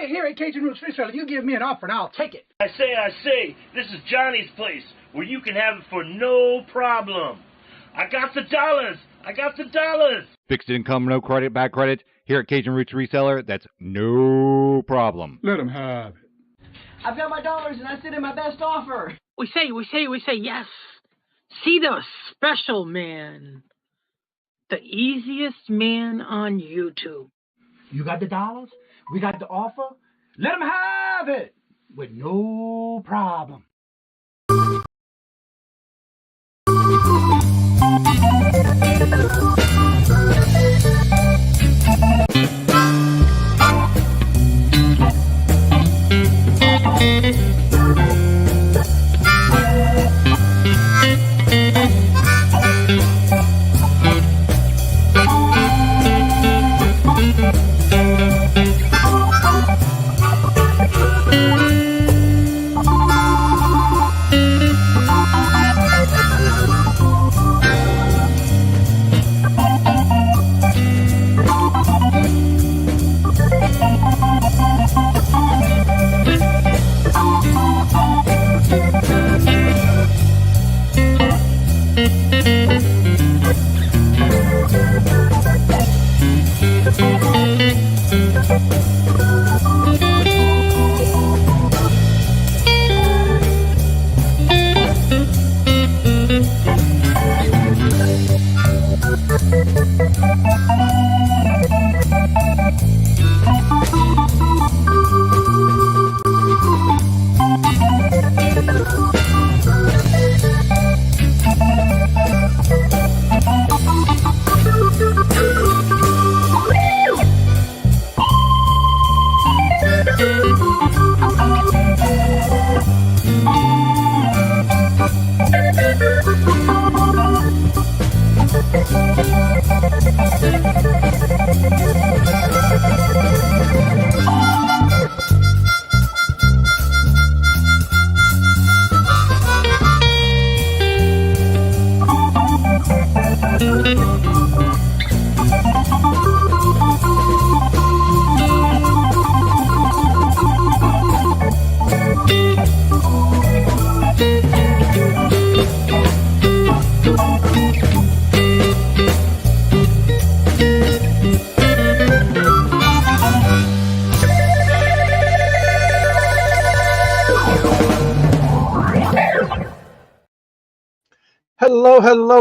Hey, here at Kajun Reseller, you give me an offer and I'll take it. I say, this is Johnny's place, where you can have it for no problem. I got the dollars. Fixed income, no credit, bad credit. Here at Cajun Roots Reseller, that's no problem. Let them have it. I've got my dollars and I sent in my best offer. We say yes. See the special man. The easiest man on YouTube. You got the dollars? We got the offer? Let them have it with no problem.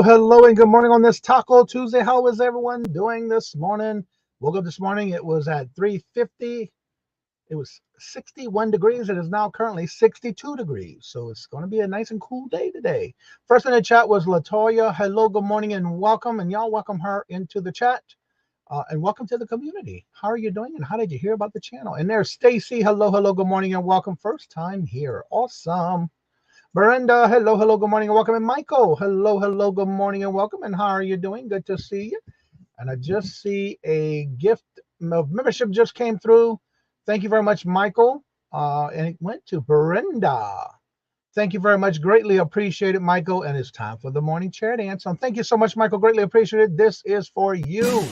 Hello, and good morning on this Taco Tuesday. How is everyone doing this morning? Woke up this morning, it was at 3:50. It was 61 degrees. It is now currently 62 degrees. So it's going to be a nice and cool day today. First in the chat was Latoya. Hello, good morning, and welcome. And y'all welcome her into the chat. And welcome to the community. How are you doing? And how did you hear about the channel? And there's Stacy. Hello, good morning, and welcome. First time here. Awesome. Brenda, hello, good morning and welcome. And Michael, hello, good morning and welcome. And how are you doing? Good to see you. And I just see a gift of membership just came through. Thank you very much, Michael. And it went to Brenda. Thank you very much. Greatly appreciated, Michael. And it's time for the morning chair dance. So thank you so much, Michael. Greatly appreciated. This is for you.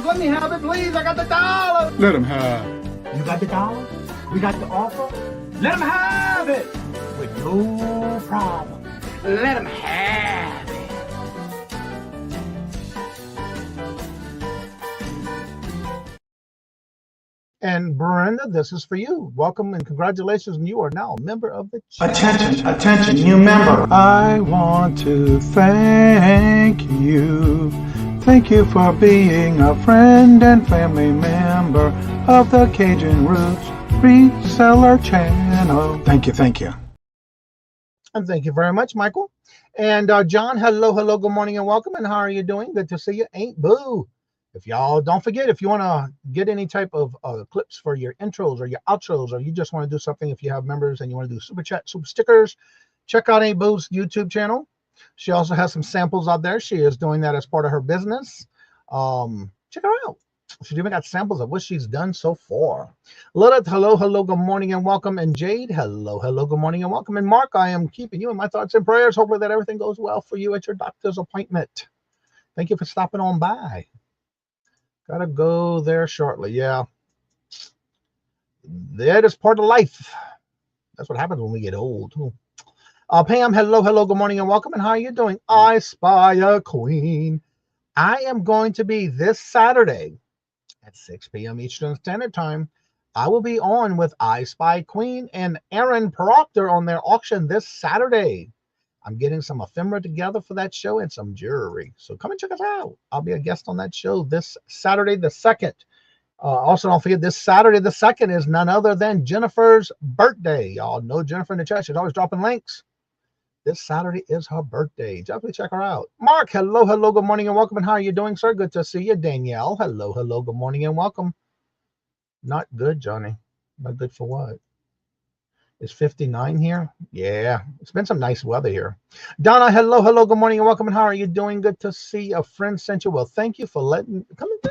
Let me have it, please. I got the dollars. Let them have it. You got the dollars? We got the offer? Let them have it with no problem. Let them have it. And Brenda, this is for you. Welcome and congratulations. And you are now a member of the channel. Attention, new member. I want to thank you. Thank you for being a friend and family member of the Cajun Roots Reseller channel. Thank you. And thank you very much, Michael. And John, hello, good morning and welcome. And how are you doing? Good to see you. Ain't boo. If y'all don't forget, if you want to get any type of clips for your intros or your outros, or you just want to do something, if you have members and you want to do super chat, super stickers, check out Ain't Boo's YouTube channel. She also has some samples out there. She is doing that as part of her business. Check her out. She's even got samples of what she's done so far. Lilith, hello, hello, good morning and welcome. And Jade, hello, hello, good morning and welcome. And Mark, I am keeping you in my thoughts and prayers. Hopefully that everything goes well for you at your doctor's appointment. Thank you for stopping on by. Gotta go there shortly. Yeah. That is part of life. That's what happens when we get old. Pam, hello, hello, good morning and welcome. And how are you doing? I spy a queen. I am going to be this Saturday at 6 p.m. Eastern Standard Time. I will be on with I Spy Queen and Aaron Proctor on their auction this Saturday. I'm getting some ephemera together for that show and some jewelry. So come and check us out. I'll be a guest on that show this Saturday the 2nd. Also, don't forget, this Saturday the 2nd is none other than Jennifer's birthday. Y'all know Jennifer in the chat. She's always dropping links. This Saturday is her birthday. Definitely check her out. Mark, hello, hello, good morning and welcome. And how are you doing, sir? Good to see you. Danielle, hello, hello, good morning and welcome. Not good, Johnny. Not good for what? It's 59 here? Yeah, it's been some nice weather here. Donna, hello, hello, good morning and welcome. And how are you doing? Good to see a friend sent you. Well, thank you for letting coming by.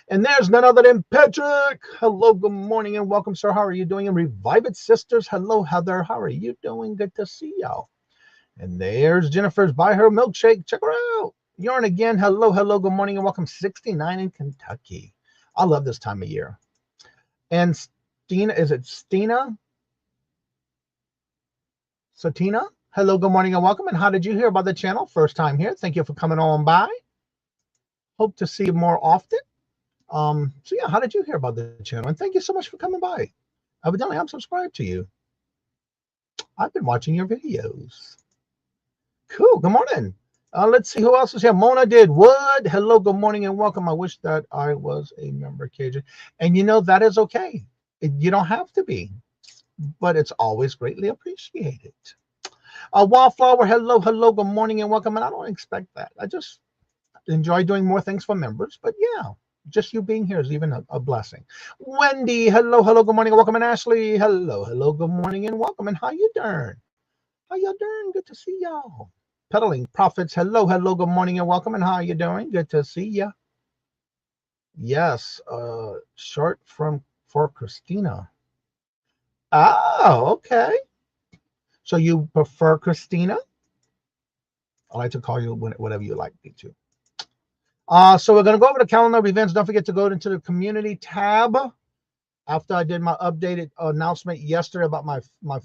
And there's none other than Patrick. Hello, good morning and welcome, sir. How are you doing? And Revive It Sisters. Hello, Heather. How are you doing? Good to see y'all. And there's Jennifer's Buy Her Milkshake. Check her out. Yarn again. Hello, hello, good morning and welcome. 69 in Kentucky. I love this time of year. And Stina, is it Stina? Satina? Hello, good morning and welcome. And how did you hear about the channel? First time here. Thank you for coming on by. Hope to see you more often. So yeah, how did you hear about the channel? And thank you so much for coming by. Evidently, I'm subscribed to you. I've been watching your videos. Cool. Good morning. Let's see who else is here. Mona did Wood. Hello, good morning and welcome. I wish that I was a member, Cajun. And you know, that is okay. You don't have to be, but it's always greatly appreciated. Wildflower, hello, hello, good morning and welcome. And I don't expect that. I just enjoy doing more things for members, but yeah. Just you being here is even a blessing. Wendy, hello, hello, good morning and welcome. And Ashley, hello, hello, good morning and welcome. And how you doing? How y'all doing? Good to see y'all. Peddling Profits, hello, hello, good morning and welcome. And how you doing? Good to see ya. Yes, short for Christina. Oh, okay. So you prefer Christina? I like to call you whatever you like me to. So we're going to go over the calendar of events. Don't forget to go into the community tab. After I did my updated announcement yesterday about my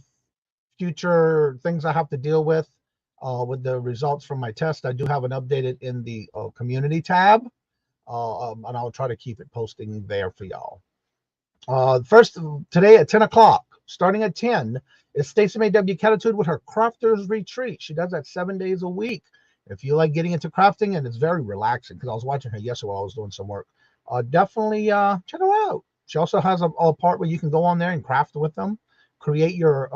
future things I have to deal with the results from my test, I do have an updated in the community tab. And I'll try to keep it posting there for y'all. First, today at 10 o'clock, starting at 10, is Stacey May W. Catitude with her Crafters Retreat. She does that 7 days a week. If you like getting into crafting, and it's very relaxing, because I was watching her yesterday while I was doing some work, definitely check her out. She also has a part where you can go on there and craft with them, create your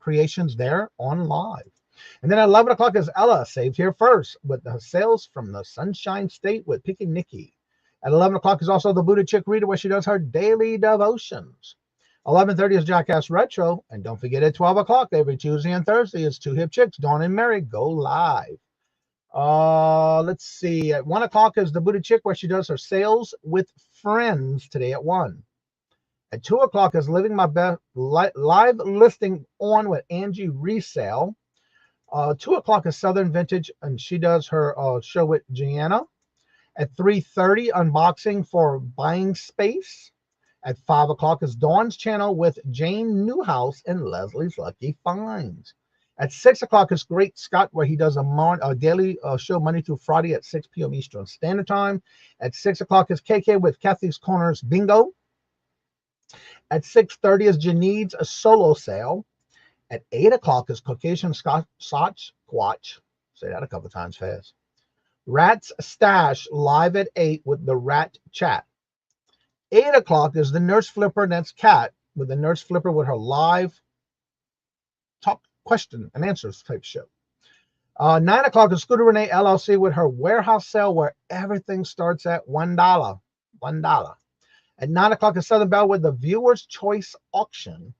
creations there on live. And then at 11 o'clock is Ella, saved here first, with the sales from the Sunshine State with Picking Nikki. At 11 o'clock is also the Buddha Chick Reader, where she does her daily devotions. 11:30 is Jackass Retro. And don't forget at 12 o'clock every Tuesday and Thursday is Two Hip Chicks, Dawn and Mary, go live. Let's see. At 1 o'clock is the Buddha Chick, where she does her sales with friends today at 1. At 2 o'clock is Living My Best live listing on with Angie Resale. 2 o'clock is Southern Vintage, and she does her show with Gianna. At 3:30, unboxing for Buying Space. At 5 o'clock is Dawn's channel with Jane Newhouse and Leslie's Lucky Finds. At 6 o'clock is Great Scott, where he does a daily show Monday through Friday at 6 p.m. Eastern Standard Time. At 6 o'clock is KK with Kathy's Corners Bingo. At 6:30 is Janine's solo sale. At 8 o'clock is Caucasian Squatch. Say that a couple times fast. Rat's Stash live at 8 with the Rat Chat. 8 o'clock is the Nurse Flipper, and that's Kat with the Nurse Flipper with her live talk question and answers type show. 9 o'clock is Scooter Renee LLC with her warehouse sale, where everything starts at $1. $1. At 9 o'clock is Southern Belle with the Viewer's Choice Auction.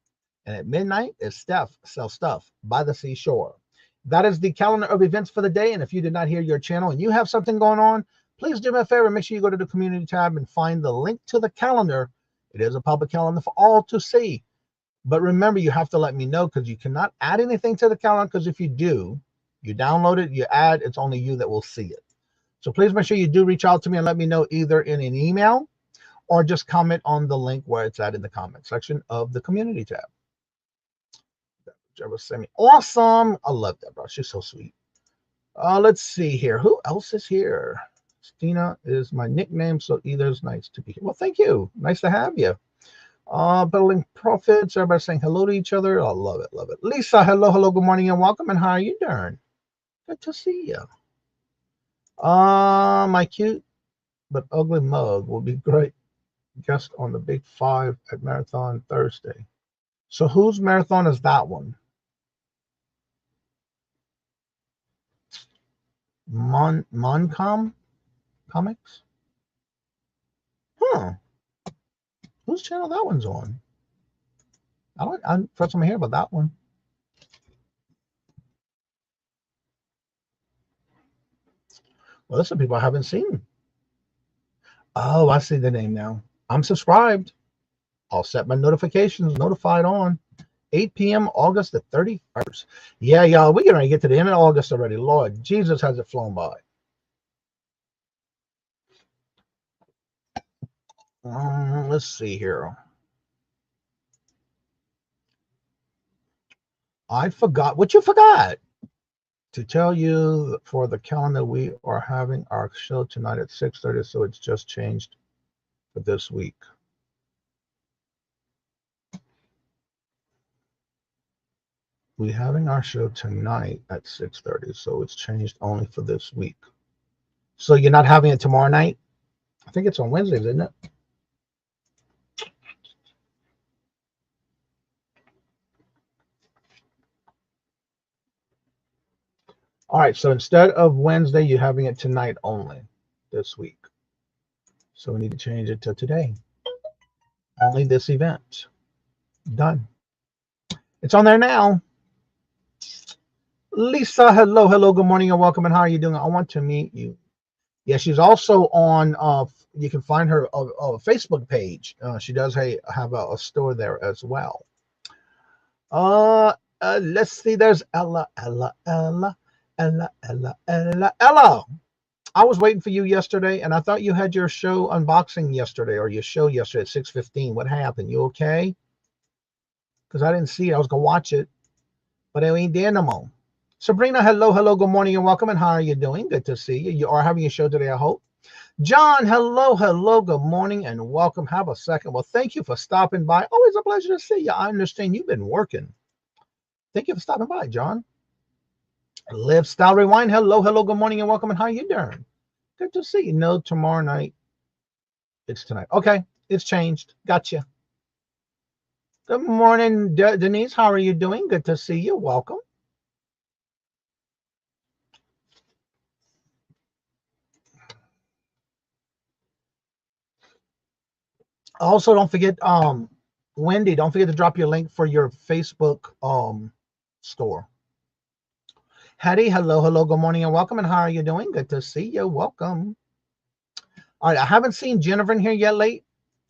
And at midnight is Steph Sell Stuff by the Seashore. That is the calendar of events for the day. And if you did not hear your channel and you have something going on, please do me a favor. Make sure you go to the community tab and find the link to the calendar. It is a public calendar for all to see. But remember, you have to let me know because you cannot add anything to the calendar, because if you do, you download it, you add, it's only you that will see it. So please make sure you do reach out to me and let me know either in an email or just comment on the link where it's at in the comment section of the community tab. Deborah sent me. Awesome. I love Deborah. She's so sweet. Let's see here. Who else is here? Stina is my nickname, so either is nice to be here. Well, thank you. Nice to have you. Building profits. Everybody saying hello to each other. I love it. Love it. Lisa, hello, good morning and welcome. And how are you doing? Good to see you. My cute but ugly mug will be great guest on the Big Five at Marathon Thursday. So whose marathon is that one? Moncom Comics? Huh. Whose channel that one's on? I'm first time I hear about that one. Well, there's some people I haven't seen. Oh, I see the name now. I'm subscribed. I'll set my notifications, notified on 8 p.m. August the 31st. Yeah, y'all, we're going to get to the end of August already. Lord Jesus, has it flown by. Let's see here. I forgot. What you forgot? To tell you for the calendar, we are having our show tonight at 6:30, so it's just changed for this week. We're having our show tonight at 6:30, so it's changed only for this week. So you're not having it tomorrow night? I think it's on Wednesdays, isn't it? All right, so instead of Wednesday, you're having it tonight only this week. So we need to change it to today. Only this event. Done. It's on there now. Lisa, hello, good morning and welcome. And how are you doing? I want to meet you. Yeah, she's also on, you can find her Facebook page. She does have a store there as well. Let's see, there's Ella. I was waiting for you yesterday, and I thought you had your show unboxing yesterday, or your show yesterday at 6:15. What happened? You okay? Because I didn't see it. I was going to watch it, but it ain't there no more. Sabrina, hello, good morning and welcome. And how are you doing? Good to see you. You are having a show today, I hope. John, hello, good morning and welcome. Have a second. Well, thank you for stopping by. Always a pleasure to see you. I understand you've been working. Thank you for stopping by, John. Live Style Rewind, hello, good morning and welcome. And how you doing? Good to see you. No, tomorrow night. It's tonight. Okay, it's changed. Gotcha. Good morning, Denise. How are you doing? Good to see you. Welcome. Also, don't forget, Wendy, don't forget to drop your link for your Facebook store. Hattie, hello, good morning and welcome. And how are you doing? Good to see you. Welcome. All right, I haven't seen Jennifer in here yet late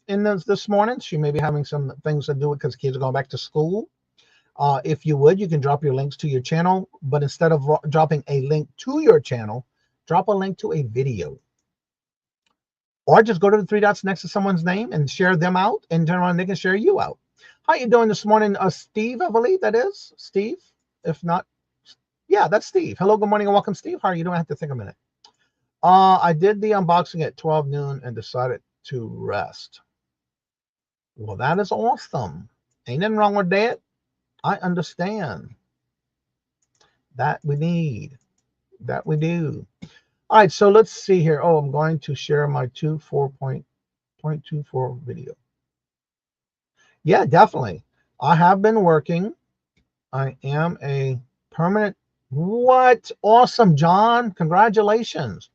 in this morning. She may be having some things to do with because kids are going back to school. If you would, you can drop your links to your channel, but instead of dropping a link to your channel, drop a link to a video. Or just go to the three dots next to someone's name and share them out, and turn around and they can share you out. How you doing this morning? Steve, I believe that is. Steve, if not, yeah, that's Steve. Hello, good morning and welcome, Steve. How are you doing? I have to think a minute. I did the unboxing at 12 noon and decided to rest. Well, that is awesome. Ain't nothing wrong with that. I understand. That we need. That we do. All right, so let's see here. Oh, I'm going to share my 2.4 video. Yeah, definitely. I have been working. I am a permanent. What? Awesome, John. Congratulations.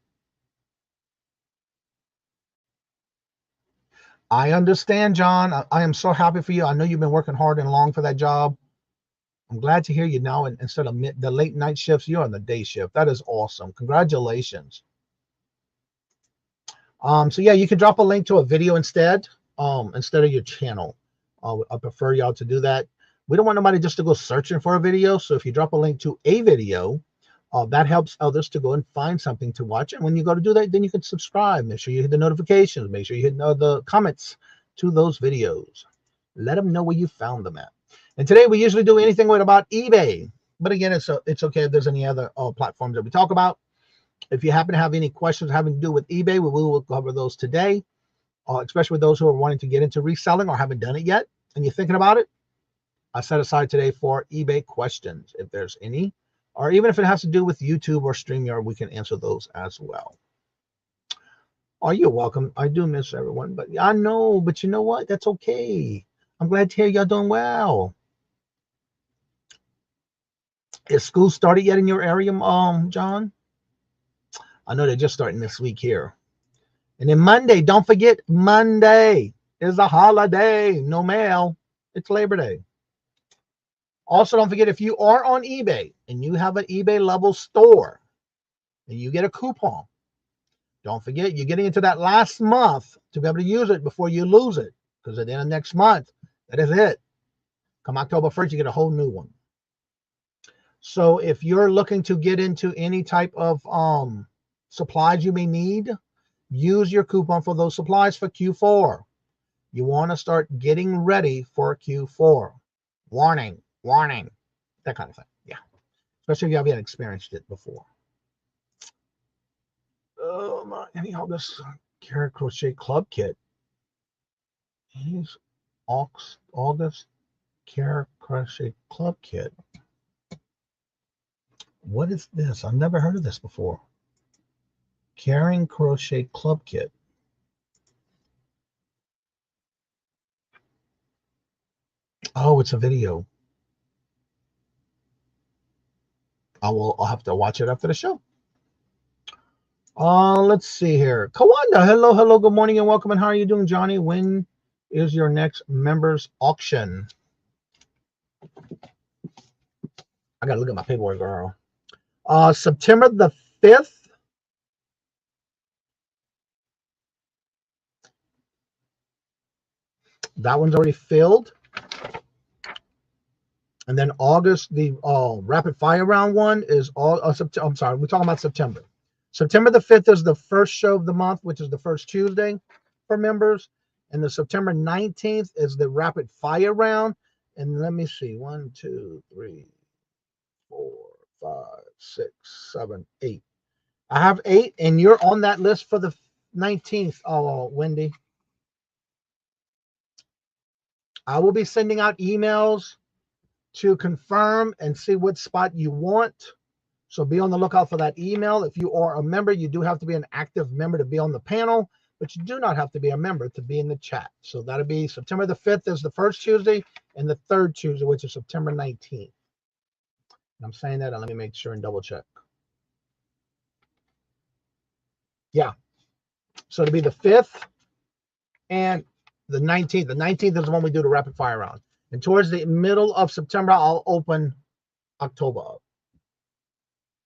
I understand, John. I am so happy for you. I know you've been working hard and long for that job. I'm glad to hear you now. And instead of the late night shifts, you're on the day shift. That is awesome. Congratulations. So yeah, you can drop a link to a video instead of your channel. I prefer y'all to do that. We don't want nobody just to go searching for a video. So if you drop a link to a video, that helps others to go and find something to watch. And when you go to do that, then you can subscribe. Make sure you hit the notifications. Make sure you hit the comments to those videos. Let them know where you found them at. And today we usually do anything with about eBay. But again, it's okay if there's any other platforms that we talk about. If you happen to have any questions having to do with eBay, we will cover those today, especially with those who are wanting to get into reselling or haven't done it yet and you're thinking about it. I set aside today for eBay questions, if there's any, or even if it has to do with YouTube or StreamYard, we can answer those as well. Oh, you're welcome. I do miss everyone, but I know, but you know what? That's okay. I'm glad to hear y'all doing well. Is school started yet in your area, John? I know they're just starting this week here. And then Monday, don't forget, Monday is a holiday. No mail. It's Labor Day. Also, don't forget, if you are on eBay and you have an eBay level store and you get a coupon, don't forget, you're getting into that last month to be able to use it before you lose it. Because at the end of next month, that is it. Come October 1st, you get a whole new one. So if you're looking to get into any type of supplies you may need, use your coupon for those supplies for Q4. You want to start getting ready for Q4. Warning, warning, that kind of thing. Yeah, especially if you haven't experienced it before. Oh my! Anyhow, this Carrot Crochet Club Kit. He's August Carrot Crochet Club Kit. What is this? I've never heard of this before. Caring Crochet Club Kit. Oh, it's a video. I'll have to watch it after the show. Let's see here. Kawanda, hello, good morning and welcome. And how are you doing, Johnny? When is your next members auction? I gotta look at my paperwork, girl. September the 5th. That one's already filled. And then August, the rapid fire round one is all. I'm sorry, we're talking about September. September the 5th is the first show of the month, which is the first Tuesday for members. And the September 19th is the rapid fire round. And let me see, 1, 2, 3, 4, 5, 6, 7, 8. I have 8, and you're on that list for the 19th. Oh, Wendy. I will be sending out emails to confirm and see what spot you want. So be on the lookout for that email. If you are a member, you do have to be an active member to be on the panel, but you do not have to be a member to be in the chat. So that'll be September the 5th is the first Tuesday, and the third Tuesday, which is September 19th. And I'm saying that, and let me make sure and double check. Yeah. So it'll be the 5th and the 19th. The 19th is when we do the rapid fire round. And towards the middle of September, I'll open October up.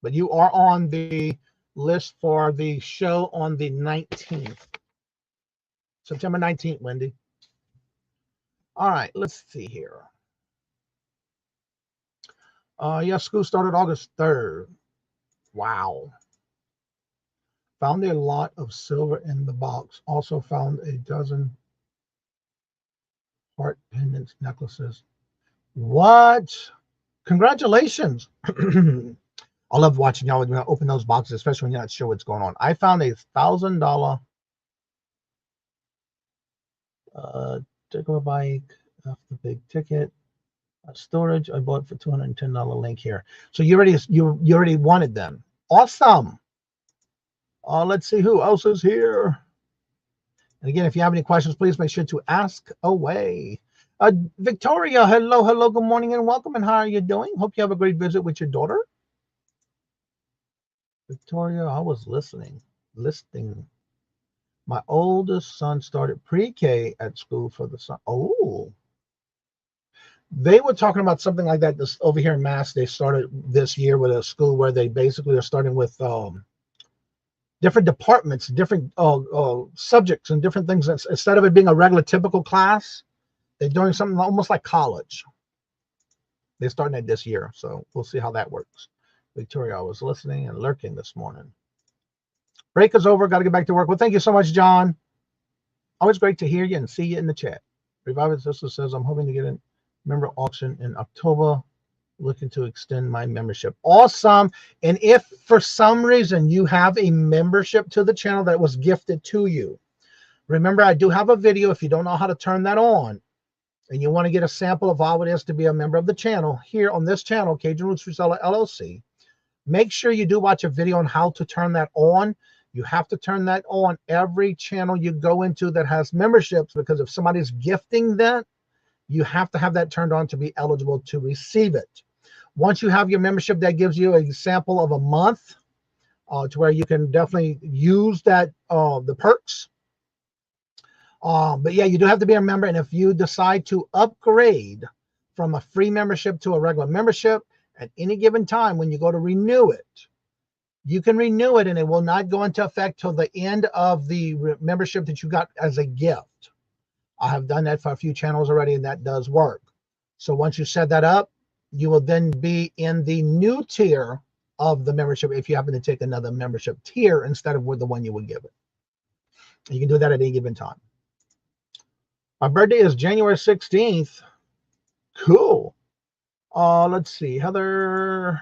But you are on the list for the show on the 19th. September 19th, Wendy. All right, let's see here. Yeah, school started August 3rd. Wow. Found a lot of silver in the box. Also found a dozen heart pendants, necklaces. What? Congratulations. I love watching y'all when you open those boxes, especially when you're not sure what's going on. I found a $1,000 tickle bike off the big ticket. Storage I bought for $210 link here. So you already wanted them. Awesome. Let's see who else is here. And again, if you have any questions, please make sure to ask away. Victoria, hello, good morning and welcome. And how are you doing? Hope you have a great visit with your daughter. Victoria, I was listening. My oldest son started pre-K at school for the son. Oh, they were talking about something like that this over here in Mass. They started this year with a school where they basically are starting with they're different departments, different subjects, and different things. Instead of it being a regular typical class, they're doing something almost like college. They're starting it this year, so we'll see how that works. Victoria, I was listening and lurking this morning. Break is over. Got to get back to work. Well, thank you so much, John. Always great to hear you and see you in the chat. Revive Sister says, I'm hoping to get a member auction in October. Looking to extend my membership. Awesome. And if for some reason you have a membership to the channel that was gifted to you, remember, I do have a video if you don't know how to turn that on and you want to get a sample of how it is to be a member of the channel here on this channel, Cajun Roots Reseller LLC. Make sure you do watch a video on how to turn that on. You have to turn that on every channel you go into that has memberships, because if somebody's gifting that, you have to have that turned on to be eligible to receive it. Once you have your membership, that gives you a sample of a month to where you can definitely use that, the perks. But yeah, you do have to be a member. And if you decide to upgrade from a free membership to a regular membership at any given time, when you go to renew it, you can renew it and it will not go into effect till the end of the membership that you got as a gift. I have done that for a few channels already, and that does work. So once you set that up, you will then be in the new tier of the membership if you happen to take another membership tier instead of with the one you would give it. You can do that at any given time. My birthday is January 16th. Cool. Let's see. Heather.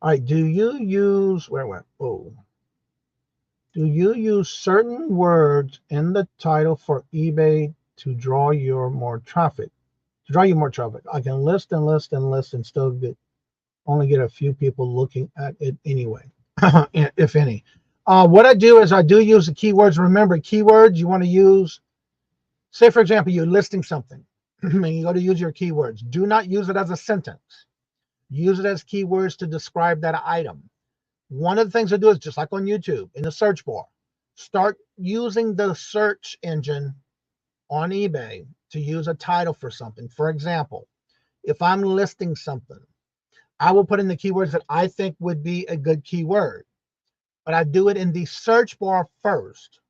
All right. Do you use, where went? Oh. Do you use certain words in the title for eBay to draw you more traffic? I can list and list and list and still only get a few people looking at it anyway, if any. What I do is I do use the keywords. Remember, keywords you want to use. Say, for example, you're listing something and you go to use your keywords. Do not use it as a sentence. Use it as keywords to describe that item. One of the things I do is just like on YouTube in the search bar, start using the search engine on eBay to use a title for something. For example, if I'm listing something, I will put in the keywords that I think would be a good keyword, but I do it in the search bar first.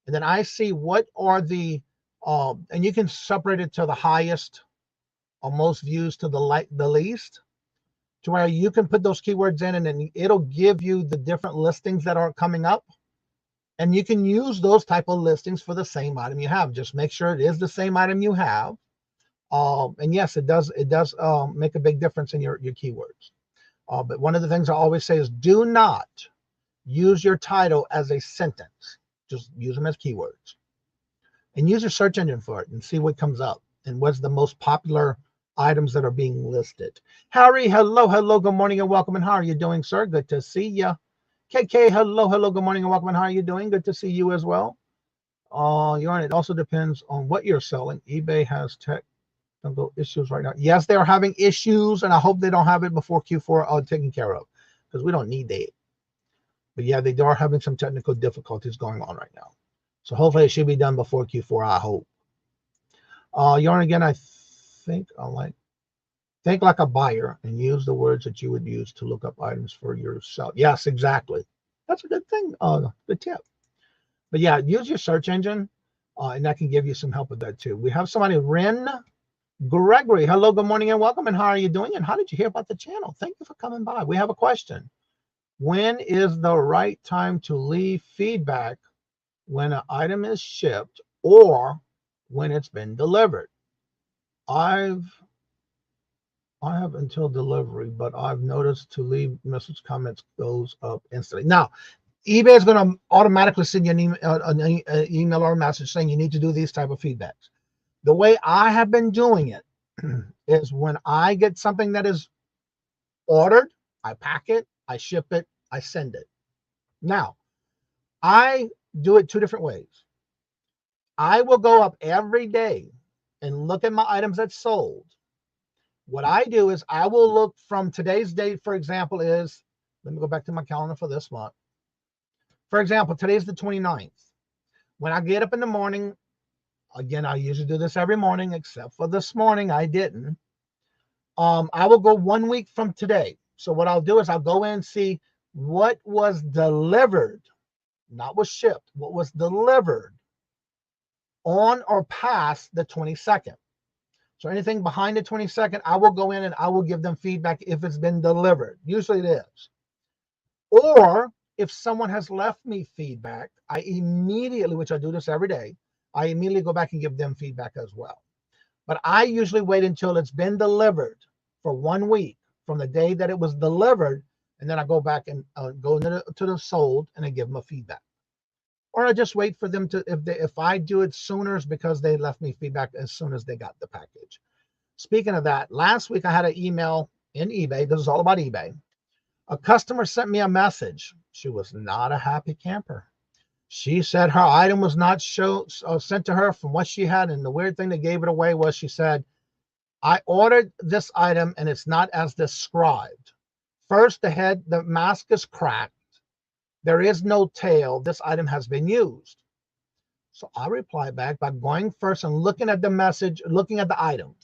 And then I see what are the, and you can separate it to the highest or most views to the least, to where you can put those keywords in and then it'll give you the different listings that are coming up. And you can use those type of listings for the same item you have. Just make sure it is the same item you have. And yes, it does make a big difference in your keywords. But one of the things I always say is do not use your title as a sentence. Just use them as keywords. And use your search engine for it and see what comes up and what's the most popular items that are being listed. Harry, hello, good morning and welcome. And how are you doing, sir? Good to see you. KK, hello, good morning and welcome. And how are you doing? Good to see you as well. It also depends on what you're selling. eBay has technical issues right now. Yes, they're having issues, and I hope they don't have it before Q4 taken care of, because we don't need that. But yeah, they are having some technical difficulties going on right now. So hopefully it should be done before Q4, I hope. Yarn again, I think like a buyer and use the words that you would use to look up items for yourself. Yes, exactly. That's a good thing. Good tip. But yeah, use your search engine, and that can give you some help with that too. We have somebody, Ren Gregory. Hello, good morning and welcome. And how are you doing? And how did you hear about the channel? Thank you for coming by. We have a question. When is the right time to leave feedback when an item is shipped or when it's been delivered? I have until delivery, but I've noticed to leave message comments goes up instantly. Now, eBay is going to automatically send you an email or a message saying you need to do these type of feedbacks. The way I have been doing it is when I get something that is ordered, I pack it, I ship it, I send it. Now, I do it two different ways. I will go up every day and look at my items that's sold. What I do is I will look from today's date, for example, is, let me go back to my calendar for this month. For example, today's the 29th. When I get up in the morning, again, I usually do this every morning, except for this morning, I didn't. I will go 1 week from today. So what I'll do is I'll go in and see what was delivered, not was shipped, what was delivered on or past the 22nd. So anything behind the 22nd, I will go in and I will give them feedback if it's been delivered. Usually it is. Or if someone has left me feedback, I immediately, which I do this every day, I immediately go back and give them feedback as well. But I usually wait until it's been delivered for 1 week from the day that it was delivered, and then I go back and go into the sold and I give them a feedback. Or I just wait for them to, if I do it sooner, it's because they left me feedback as soon as they got the package. Speaking of that, last week I had an email in eBay. This is all about eBay. A customer sent me a message. She was not a happy camper. She said her item was not sent to her from what she had. And the weird thing that gave it away was she said, I ordered this item and it's not as described. First, the mask is cracked. There is no tail. This item has been used. So I reply back by going first and looking at the message, looking at the item.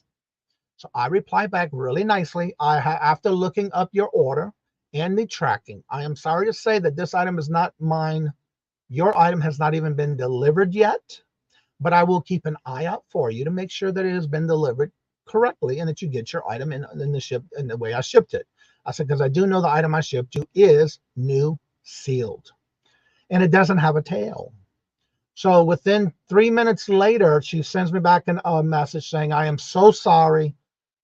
So I reply back really nicely. After looking up your order and the tracking, I am sorry to say that this item is not mine. Your item has not even been delivered yet, but I will keep an eye out for you to make sure that it has been delivered correctly and that you get your item in the way I shipped it. I said, because I do know the item I shipped you is new, sealed, and it doesn't have a tail. So within 3 minutes later, she sends me back a message saying, I am so sorry.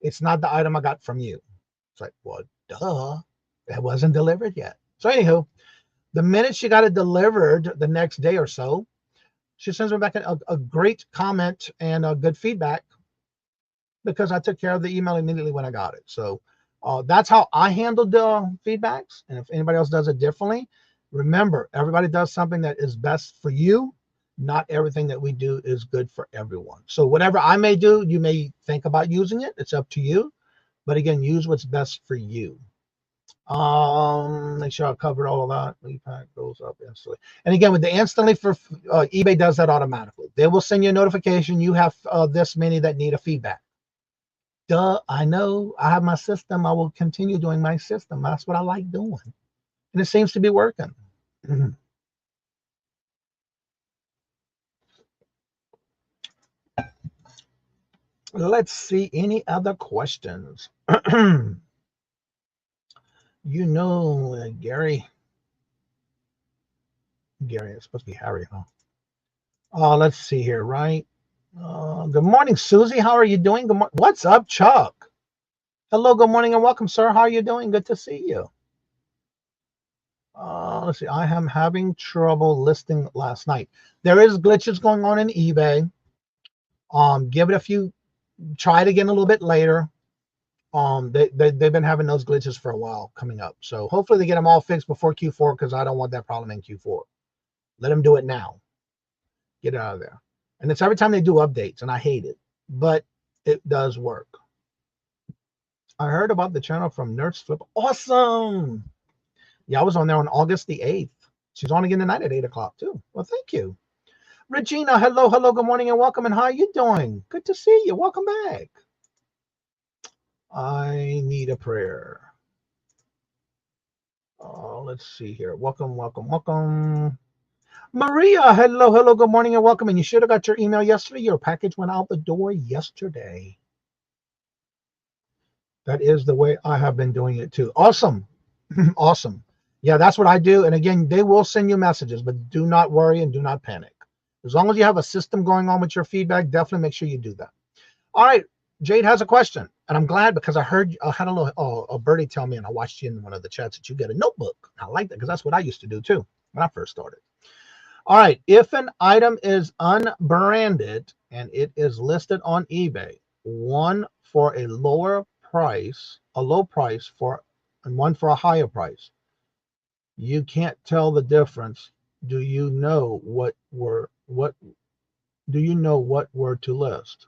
It's not the item I got from you. It's like, well, duh, it wasn't delivered yet. So anywho, the minute she got it delivered the next day or so, she sends me back a great comment and a good feedback because I took care of the email immediately when I got it. So that's how I handled the feedbacks. And if anybody else does it differently, remember, everybody does something that is best for you. Not everything that we do is good for everyone. So whatever I may do, you may think about using it. It's up to you. But again, use what's best for you. Make sure I covered all of that. Lead pack goes up instantly. And again, with the instantly for eBay does that automatically. They will send you a notification. You have this many that need a feedback. Duh, I know. I have my system. I will continue doing my system. That's what I like doing. And it seems to be working. Let's see any other questions. You know, Gary, it's supposed to be Harry, huh? Let's see here, right? Good morning, Susie. How are you doing? Good morning. What's up, Chuck? Hello, good morning and welcome, sir. How are you doing? Good to see you. Let's see. I am having trouble listing last night. There is glitches going on in eBay. Give it a few. Try it again a little bit later. They've been having those glitches for a while coming up. So hopefully they get them all fixed before Q4 because I don't want that problem in Q4. Let them do it now. Get it out of there. And it's every time they do updates, and I hate it, but it does work. I heard about the channel from Nurse Flip. Awesome. Yeah, I was on there on August the 8th. She's on again tonight at 8 o'clock too. Well, thank you. Regina, hello, good morning and welcome. And how are you doing? Good to see you. Welcome back. I need a prayer. Let's see here. Welcome. Maria, hello, good morning and welcome. And you should have got your email yesterday. Your package went out the door yesterday. That is the way I have been doing it too. Awesome. Awesome. Yeah, that's what I do. And again, they will send you messages, but do not worry and do not panic. As long as you have a system going on with your feedback, definitely make sure you do that. All right. Jade has a question, and I'm glad because I had a little a birdie tell me, and I watched you in one of the chats that you get a notebook. I like that because that's what I used to do too when I first started. All right, if an item is unbranded and it is listed on eBay, one for a low price and one for a higher price, you can't tell the difference. Do you know what were to list?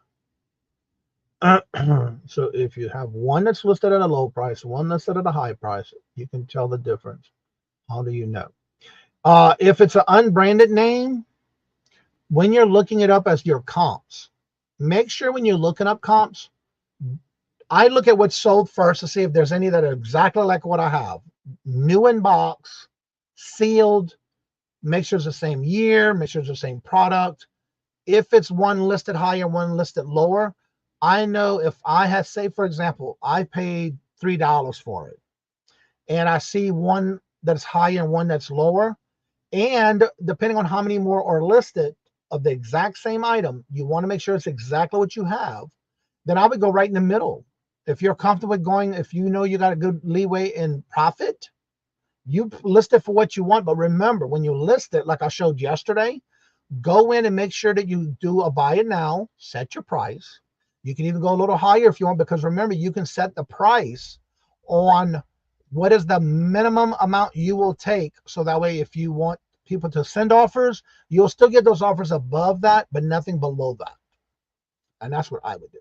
So if you have one that's listed at a low price, one listed at a high price, you can tell the difference. How do you know? If it's an unbranded name, when you're looking it up as your comps, make sure when you're looking up comps, I look at what's sold first to see if there's any that are exactly like what I have. New in box, sealed, make sure it's the same year, make sure it's the same product. If it's one listed higher, one listed lower, I know if I had, say, for example, I paid $3 for it, and I see one that's higher and one that's lower, and depending on how many more are listed of the exact same item, you want to make sure it's exactly what you have, then I would go right in the middle. If you're comfortable with going, if you know you got a good leeway in profit, you list it for what you want. But remember, when you list it, like I showed yesterday, go in and make sure that you do a buy it now, set your price. You can even go a little higher if you want, because remember, you can set the price on what is the minimum amount you will take. So that way, if you want people to send offers, you'll still get those offers above that, but nothing below that. And that's what I would do.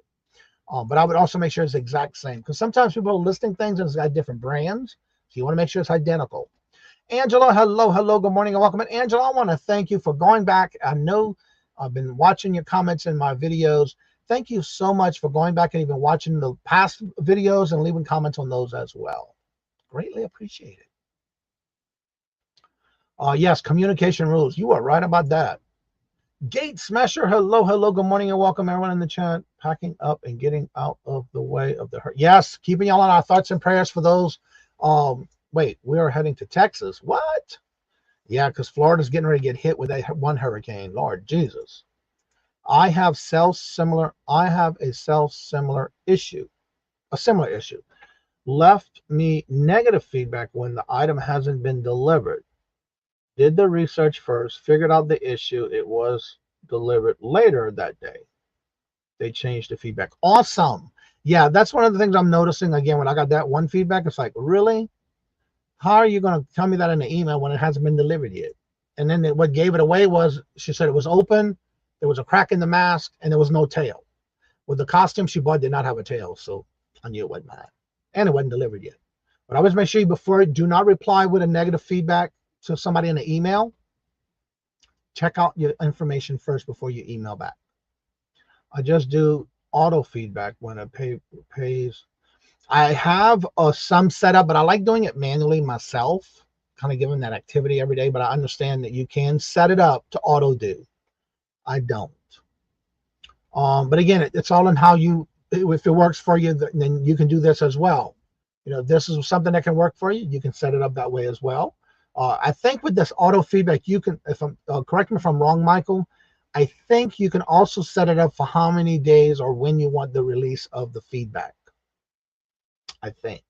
But I would also make sure it's the exact same, because sometimes people are listing things and it's got different brands. So you want to make sure it's identical. Angela, hello, good morning and welcome. And Angela, I want to thank you for going back. I know I've been watching your comments in my videos. Thank you so much for going back and even watching the past videos and leaving comments on those as well. Greatly appreciate it. Yes, communication rules. You are right about that. Gate Smasher, hello, good morning and welcome everyone in the chat. Packing up and getting out of the way of the hurt. Yes, keeping y'all on our thoughts and prayers for those. Wait, we are heading to Texas. What? Yeah, because Florida's getting ready to get hit with that one hurricane. Lord Jesus. I have a similar issue. A similar issue. Left me negative feedback when the item hasn't been delivered. Did the research first, figured out the issue. It was delivered later that day. They changed the feedback. Awesome. Yeah, that's one of the things I'm noticing. Again, when I got that one feedback, it's like, really? How are you going to tell me that in the email when it hasn't been delivered yet? And then what gave it away was, she said it was open, there was a crack in the mask, and there was no tail. Well, the costume she bought did not have a tail, so I knew it wasn't mine. And it wasn't delivered yet. But always make sure before, do not reply with a negative feedback to somebody in the email. Check out your information first before you email back. I just do auto feedback when it pays. I have some setup, but I like doing it manually myself, kind of giving that activity every day. But I understand that you can set it up to auto do. I don't. But again, it's all in how you, if it works for you, then you can do this as well. You know, this is something that can work for you. You can set it up that way as well. I think with this auto feedback, you can, if I'm correct me if I'm wrong, Michael, I think you can also set it up for how many days or when you want the release of the feedback. I think.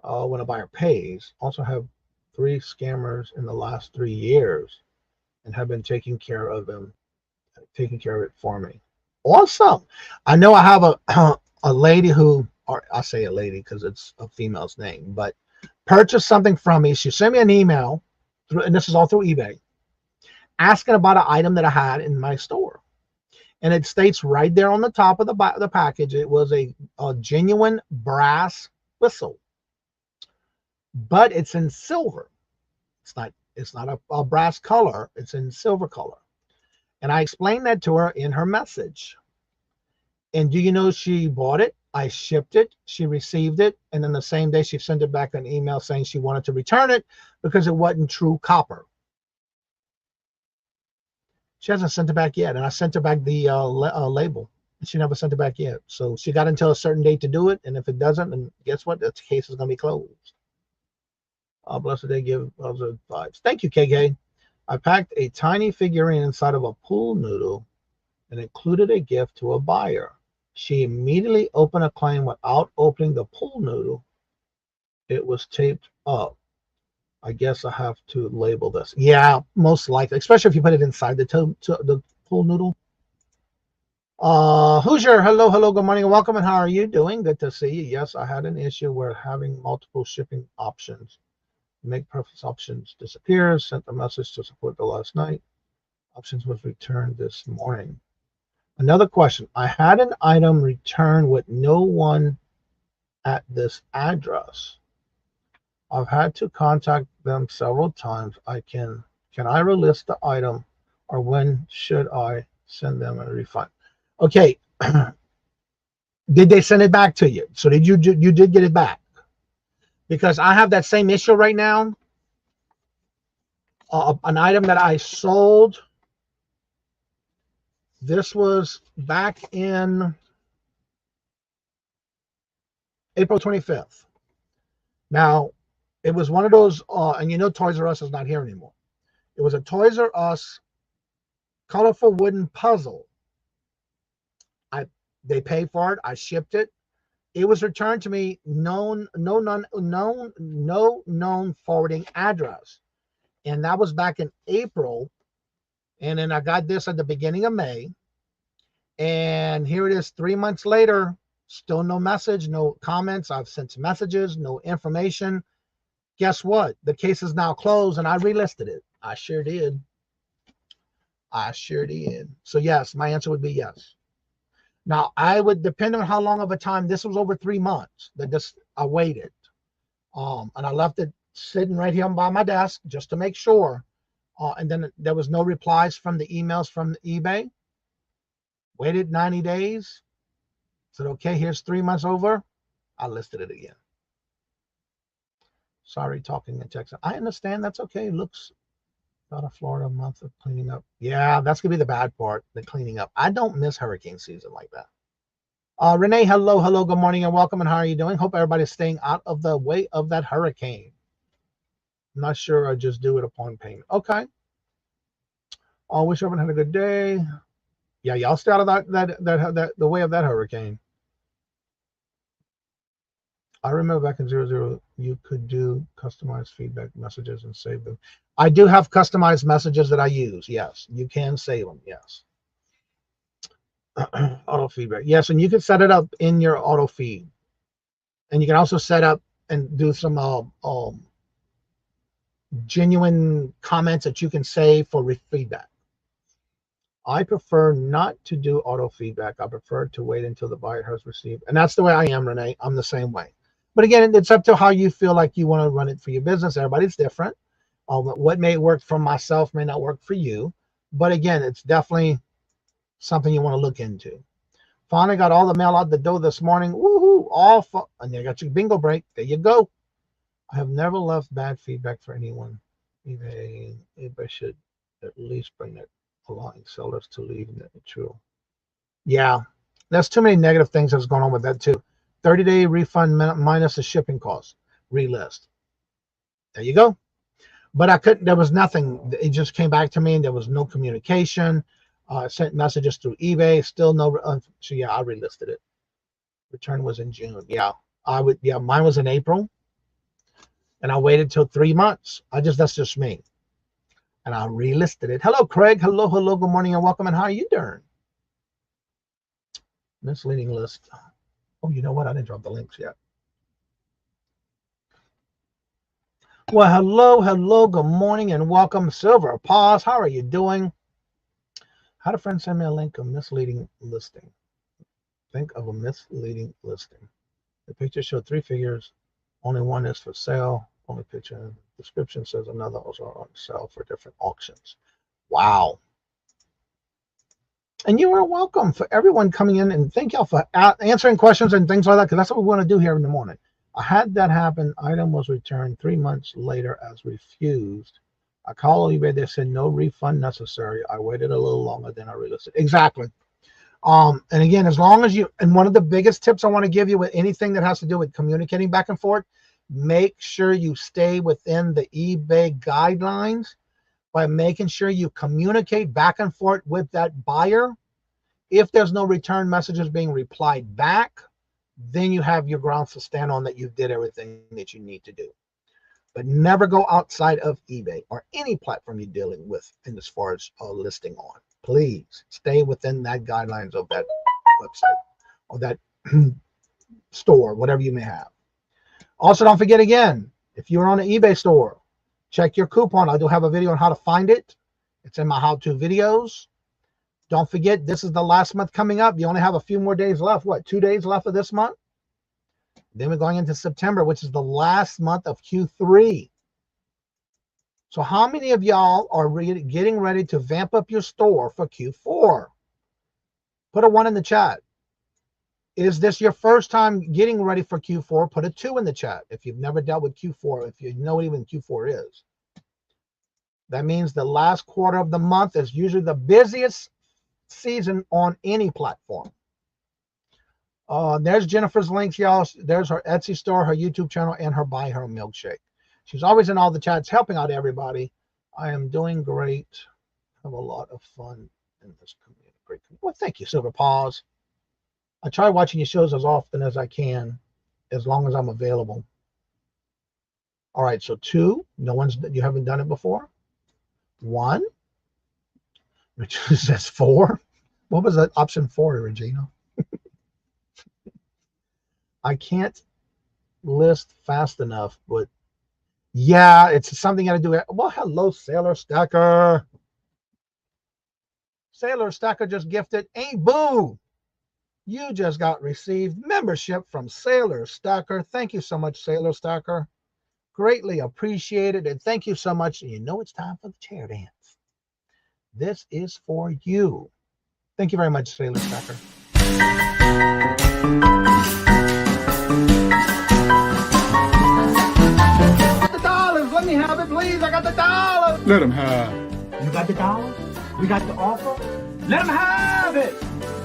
When a buyer pays, also have 3 scammers in the last 3 years and have been taking care of it for me. Awesome. I know I have a lady who, or I say a lady because it's a female's name, but purchased something from me. She sent me an email, and this is all through eBay, asking about an item that I had in my store. And it states right there on the top of the package, it was a genuine brass whistle, but it's in silver. It's not a brass color. It's in silver color. And I explained that to her in her message. And do you know she bought it? I shipped it. She received it. And then the same day she sent it back an email saying she wanted to return it because it wasn't true copper. She hasn't sent it back yet. And I sent her back the label. And she never sent it back yet. So she got until a certain date to do it. And if it doesn't, then guess what? The case is going to be closed. Blessed day, give other vibes. Thank you, KK. I packed a tiny figurine inside of a pool noodle and included a gift to a buyer. She immediately opened a claim without opening the pool noodle. It was taped up. I guess I have to label this. Yeah, most likely, especially if you put it inside the pool noodle. Hoosier, hello, good morning and welcome. And how are you doing? Good to see you. Yes, I had an issue where having multiple shipping options make preference options disappear. Sent a message to support the last night. Options was returned this morning. Another question. I had an item returned with no one at this address. I've had to contact them several times. Can I relist the item, or when should I send them a refund? Okay. Did they send it back to you? So you did get it back? Because I have that same issue right now. An item that I sold. This was back in April 25th. Now, it was one of those, and you know Toys R Us is not here anymore. It was a Toys R Us colorful wooden puzzle. They paid for it. I shipped it. It was returned to me no known forwarding address. And that was back in April. And then I got this at the beginning of May. And here it is 3 months later. Still no message, no comments. I've sent messages, no information. Guess what? The case is now closed and I relisted it. I sure did. So yes, my answer would be yes. Now I would, depend on how long of a time, this was over 3 months that I waited. And I left it sitting right here by my desk just to make sure. And then there was no replies from the emails from eBay. Waited 90 days. Said, okay, here's 3 months over. I listed it again. Sorry, talking in Texas. I understand. That's okay. Looks about a Florida month of cleaning up. Yeah, that's going to be the bad part, the cleaning up. I don't miss hurricane season like that. Renee, hello, good morning and welcome. And how are you doing? Hope everybody's staying out of the way of that hurricane. I'm not sure. I just do it upon payment. Okay. I wish everyone had a good day. Yeah, y'all stay out of the way of that hurricane. I remember back in 00, you could do customized feedback messages and save them. I do have customized messages that I use. Yes, you can save them. Yes. Auto feedback. Yes, and you can set it up in your auto feed. And you can also set up and do some genuine comments that you can save for feedback. I prefer not to do auto feedback. I prefer to wait until the buyer has received. And that's the way I am, Renee. I'm the same way. But again, it's up to how you feel like you want to run it for your business. Everybody's different. What may work for myself may not work for you. But again, it's definitely something you want to look into. Finally got all the mail out the door this morning. Woohoo! And you got your bingo break. There you go. I have never left bad feedback for anyone. eBay should at least bring it. Allowing sellers to leave true. Yeah, there's too many negative things that's going on with that too. 30-day refund minus the shipping cost. Relist. There you go. But I couldn't. There was nothing. It just came back to me, and there was no communication. Sent messages through eBay. Still no. So yeah, I relisted it. Return was in June. Yeah, I would. Yeah, mine was in April, and I waited till 3 months. That's just me. And I relisted it. Hello, Craig. Hello, good morning and welcome. And how are you doing? Misleading list. Oh, you know what? I didn't drop the links yet. Well, hello, good morning and welcome. Silver Pause. How are you doing? Had a friend send me a link of misleading listing. Think of a misleading listing. The picture showed 3 figures. Only one is for sale. Only picture. Description says another are on sale for different auctions. Wow. And you are welcome for everyone coming in, and thank y'all for answering questions and things like that, because that's what we want to do here in the morning. I had that happen. Item was returned 3 months later as refused. I called eBay. They said no refund necessary. I waited a little longer than I relisted. Exactly. And again, as long as you, and one of the biggest tips I want to give you with anything that has to do with communicating back and forth, make sure you stay within the eBay guidelines by making sure you communicate back and forth with that buyer. If there's no return messages being replied back, then you have your grounds to stand on that you did everything that you need to do. But never go outside of eBay or any platform you're dealing with in as far as listing on. Please stay within that guidelines of that website or that store, whatever you may have. Also, don't forget again, if you're on an eBay store, check your coupon. I do have a video on how to find it. It's in my how-to videos. Don't forget, this is the last month coming up. You only have a few more days left. What, 2 days left of this month? Then we're going into September, which is the last month of Q3. So how many of y'all are getting ready to vamp up your store for Q4? Put a 1 in the chat. Is this your first time getting ready for Q4? Put a 2 in the chat. If you've never dealt with Q4, if you know what even Q4 is. That means the last quarter of the month is usually the busiest season on any platform. There's Jennifer's links, y'all. There's her Etsy store, her YouTube channel, and her Buy Her Milkshake. She's always in all the chats helping out everybody. I am doing great. Have a lot of fun in this community. Great. Well, thank you, Silver Paws. I try watching your shows as often as I can, as long as I'm available. All right, so 2. You haven't done it before. 1. Which says 4. What was that option 4, Regina? I can't list fast enough, but yeah, it's something you got to do. Well, hello, Sailor Stacker. Sailor Stacker just gifted. Ain't boo. You just got received membership from Sailor Stacker. Thank you so much, Sailor Stacker. Greatly appreciated. And thank you so much. And you know it's time for the chair dance. This is for you. Thank you very much, Sailor Stacker. Let me have it, please. I got the $. Let him have. You got the $? We got the offer? Let him have it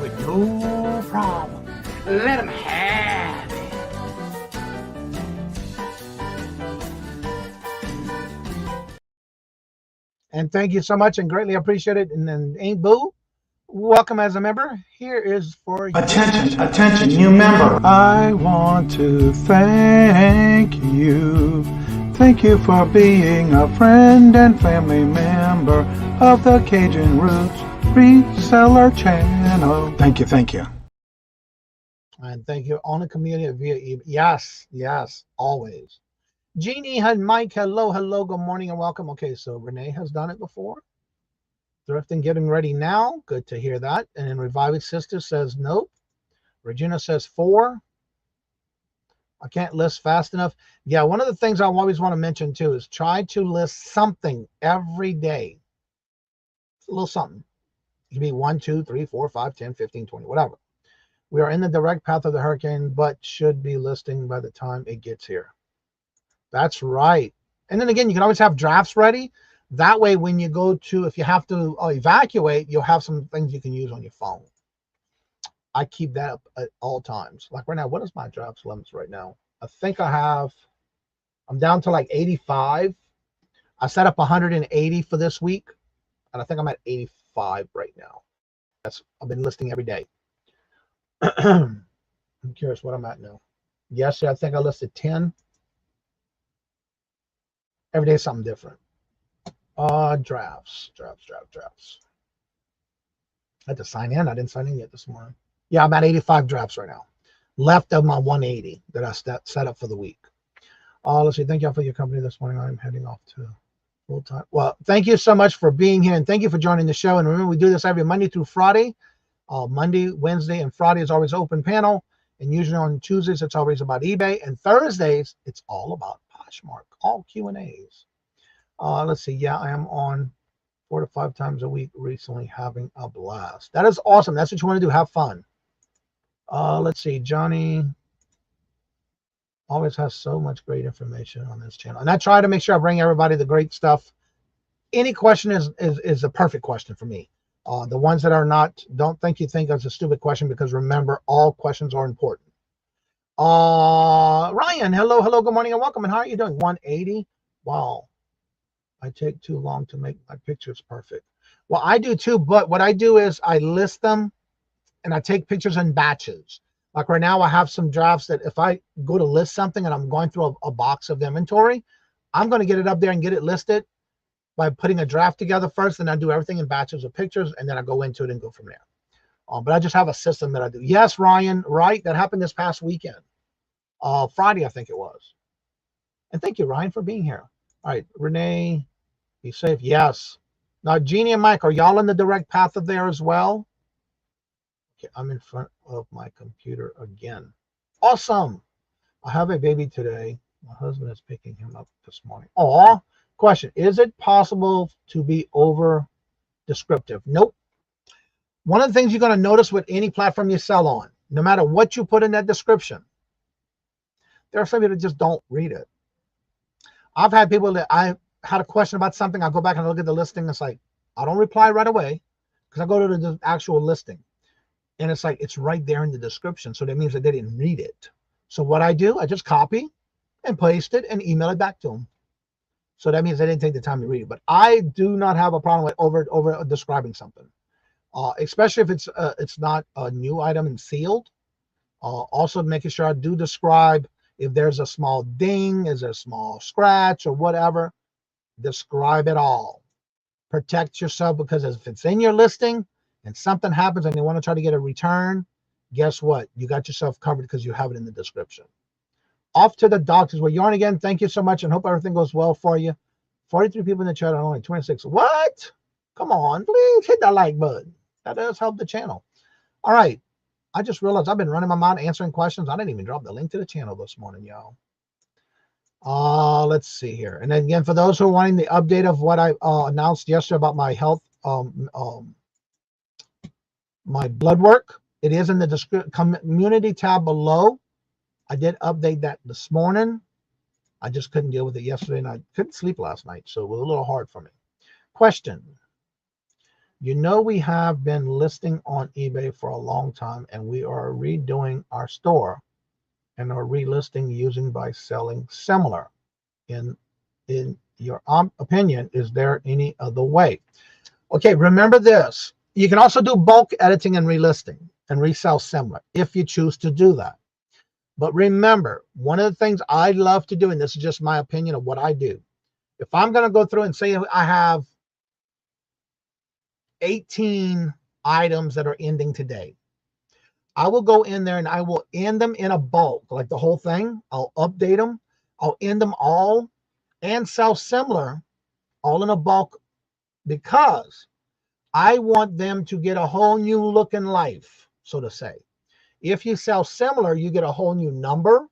with no problem. Let him have it. And thank you so much and greatly appreciate it. And then Ain't Boo, welcome as a member. Here is for you. Attention, new member. I want to thank you. Thank you for being a friend and family member of the Cajun Roots Reseller channel. Thank you. And thank you on the community via eBay. Yes, always. Jeannie and Mike, hello, good morning and welcome. Okay, so Renee has done it before. Thrifting, getting ready now. Good to hear that. And then Reviving Sister says nope. Regina says 4. I can't list fast enough. Yeah, one of the things I always want to mention too is try to list something every day. It's a little something. It can be 1, 2, 3, 4, 5, 10, 15, 20, whatever. We are in the direct path of the hurricane, but should be listing by the time it gets here. That's right. And then again, you can always have drafts ready. That way, when you go to, if you have to evacuate, you'll have some things you can use on your phone. I keep that up at all times. Like right now, what is my drafts limits right now? I think I'm down to like 85. I set up 180 for this week, and I think I'm at 85 right now. I've been listing every day. I'm curious what I'm at now. Yesterday, I think I listed 10. Every day is something different. Drafts. I had to sign in. I didn't sign in yet this morning. Yeah, I'm at 85 drafts right now. Left of my 180 that I set up for the week. Let's see. Thank y'all for your company this morning. I'm heading off to full time. Well, thank you so much for being here, and thank you for joining the show. And remember, we do this every Monday through Friday. Monday, Wednesday, and Friday is always open panel. And usually on Tuesdays, it's always about eBay. And Thursdays, it's all about Poshmark, all Q&As. Let's see. Yeah, I am on 4 to 5 times a week recently, having a blast. That is awesome. That's what you want to do. Have fun. Let's see. Johnny always has so much great information on this channel. And I try to make sure I bring everybody the great stuff. Any question is a perfect question for me. The ones that are not, don't think it's a stupid question, because remember, all questions are important. Ryan, hello, good morning and welcome. And how are you doing? 180. Wow. I take too long to make my pictures perfect. Well, I do too, but what I do is I list them and I take pictures in batches. Like right now, I have some drafts that if I go to list something and I'm going through a box of inventory, I'm going to get it up there and get it listed by putting a draft together first, and I do everything in batches of pictures, and then I go into it and go from there. But I just have a system that I do. Yes, Ryan, right? That happened this past weekend. Friday, I think it was. And thank you, Ryan, for being here. All right, Renee, be safe. Yes. Now, Jeannie and Mike, are y'all in the direct path of there as well? Okay, I'm in front of my computer again. Awesome. I have a baby today. My husband is picking him up this morning. Aw. Question, is it possible to be over descriptive? Nope. One of the things you're going to notice with any platform you sell on, no matter what you put in that description, there are some people that just don't read it. I've had people that I had a question about something. I go back and look at the listing. It's like, I don't reply right away because I go to the actual listing. And it's like, it's right there in the description. So that means that they didn't read it. So what I do, I just copy and paste it and email it back to them. So that means they didn't take the time to read it. But I do not have a problem with over describing something, especially if it's not a new item and sealed. Also making sure I do describe if there's a small ding, is there a small scratch or whatever. Describe it all. Protect yourself, because if it's in your listing and something happens and they want to try to get a return, guess what? You got yourself covered because you have it in the description. Off to the doctors. Well, Yarn again, thank you so much and hope everything goes well for you. 43 people in the chat, only 26. What? Come on, please hit that like button. That does help the channel. All right. I just realized I've been running my mouth answering questions. I didn't even drop the link to the channel this morning, y'all. Let's see here. And then again, for those who are wanting the update of what I announced yesterday about my health, my blood work, it is in the community tab below. I did update that this morning. I just couldn't deal with it yesterday, and I couldn't sleep last night, so it was a little hard for me. Question. You know, we have been listing on eBay for a long time, and we are redoing our store and are relisting using by selling similar. In your opinion, is there any other way? Okay, remember this. You can also do bulk editing and relisting and resell similar if you choose to do that. But remember, one of the things I love to do, and this is just my opinion of what I do, if I'm going to go through and say I have 18 items that are ending today, I will go in there and I will end them in a bulk, like the whole thing. I'll update them. I'll end them all and sell similar all in a bulk, because I want them to get a whole new look in life, so to say. If you sell similar, you get a whole new number.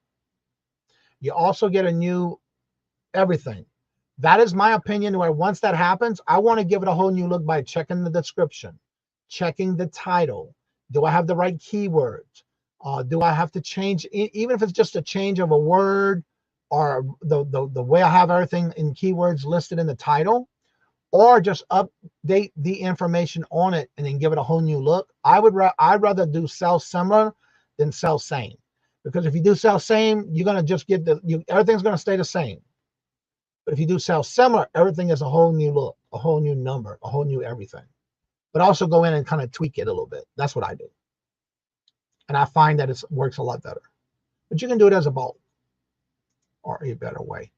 You also get a new everything. That is my opinion, where once that happens, I want to give it a whole new look by checking the description, checking the title. Do I have the right keywords? Do I have to change, even if it's just a change of a word, or the way I have everything in keywords listed in the title, or just update the information on it and then give it a whole new look? I'd rather do sell similar than sell same, because if you do sell same, you're going to just get everything's going to stay the same. But if you do sell similar, everything is a whole new look, a whole new number, a whole new everything. But also go in and kind of tweak it a little bit. That's what I do. And I find that it works a lot better. But you can do it as a bulk, or a better way.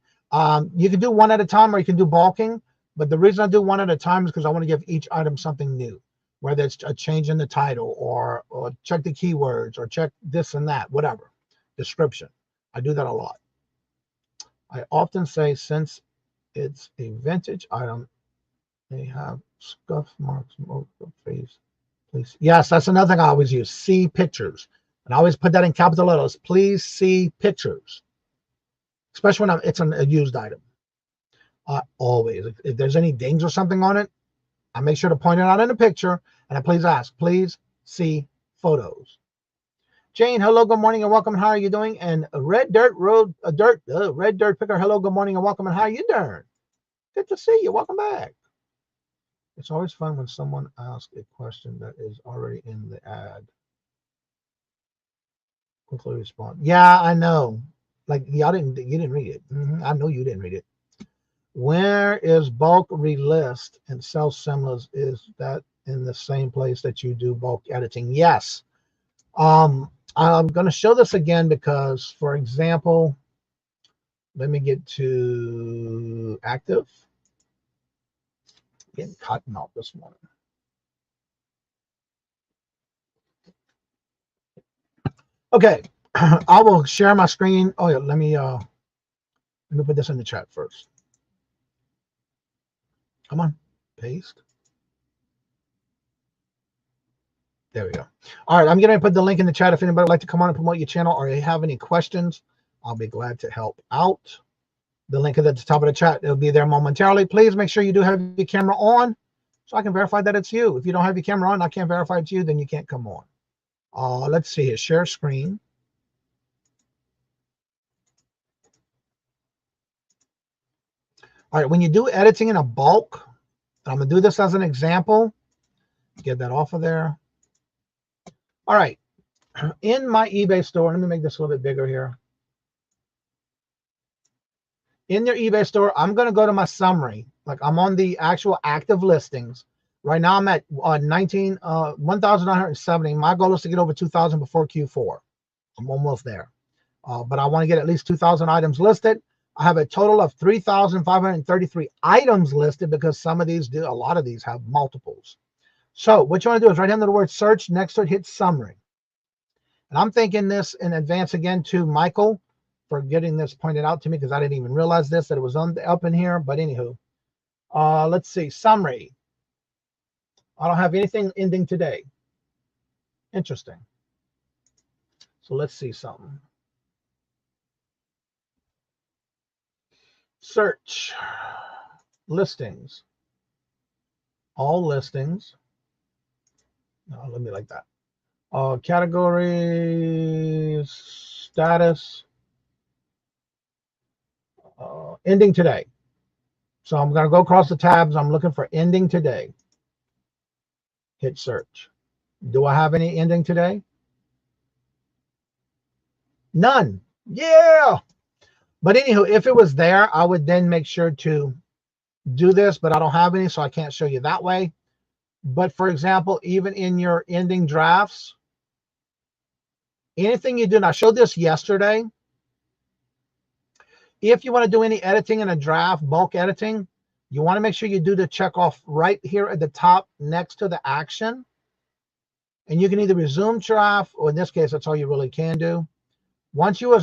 You can do one at a time, or you can do bulking. But the reason I do one at a time is because I want to give each item something new, whether it's a change in the title, or check the keywords, or check this and that, whatever, description. I do that a lot. I often say, since it's a vintage item, they have scuff marks over the face. Please. Yes, that's another thing I always use. See pictures. And I always put that in capital letters. Please see pictures. Especially when it's a used item. Always. If there's any dings or something on it, I make sure to point it out in the picture. And I please ask, please see photos. Jane, hello, good morning and welcome. How are you doing? And Red Dirt Picker, hello, good morning and welcome. And how are you doing? Good to see you. Welcome back. It's always fun when someone asks a question that is already in the ad. Quickly respond. Yeah, I know. Like you didn't read it. I know you didn't read it. Where is bulk relist and sell similars? Is that in the same place that you do bulk editing? Yes. I'm going to show this again because, for example, let me get to active. Getting cotton out this morning. Okay, I will share my screen. Oh yeah, let me put this in the chat first. Come on, paste. There we go. All right, I'm going to put the link in the chat if anybody would like to come on and promote your channel, or you have any questions. I'll be glad to help out. The link is at the top of the chat. It'll be there momentarily. Please make sure you do have your camera on so I can verify that it's you. If you don't have your camera on, I can't verify it's you, then you can't come on. Let's see here, share screen. All right, when you do editing in a bulk, I'm going to do this as an example. Get that off of there. All right, in my eBay store, let me make this a little bit bigger here. In your eBay store, I'm going to go to my summary. Like I'm on the actual active listings. Right now I'm at 1,970. My goal is to get over 2,000 before Q4. I'm almost there. But I want to get at least 2,000 items listed. I have a total of 3,533 items listed because some of these do, a lot of these have multiples. So what you want to do is right under the word search, next to it, hit summary. And I'm thanking this in advance again to Michael for getting this pointed out to me because I didn't even realize this, that it was up in here. But anywho, let's see, summary. I don't have anything ending today. Interesting. So let's see something. Search. Listings. All listings. No, let me like that. Categories. Status. Ending today. So I'm going to go across the tabs. I'm looking for ending today. Hit search. Do I have any ending today? None. Yeah. But anywho, if it was there, I would then make sure to do this, but I don't have any, so I can't show you that way. But for example, even in your ending drafts, anything you do, and I showed this yesterday, if you want to do any editing in a draft, bulk editing, you want to make sure you do the check off right here at the top next to the action. And you can either resume draft, or in this case, that's all you really can do. Once you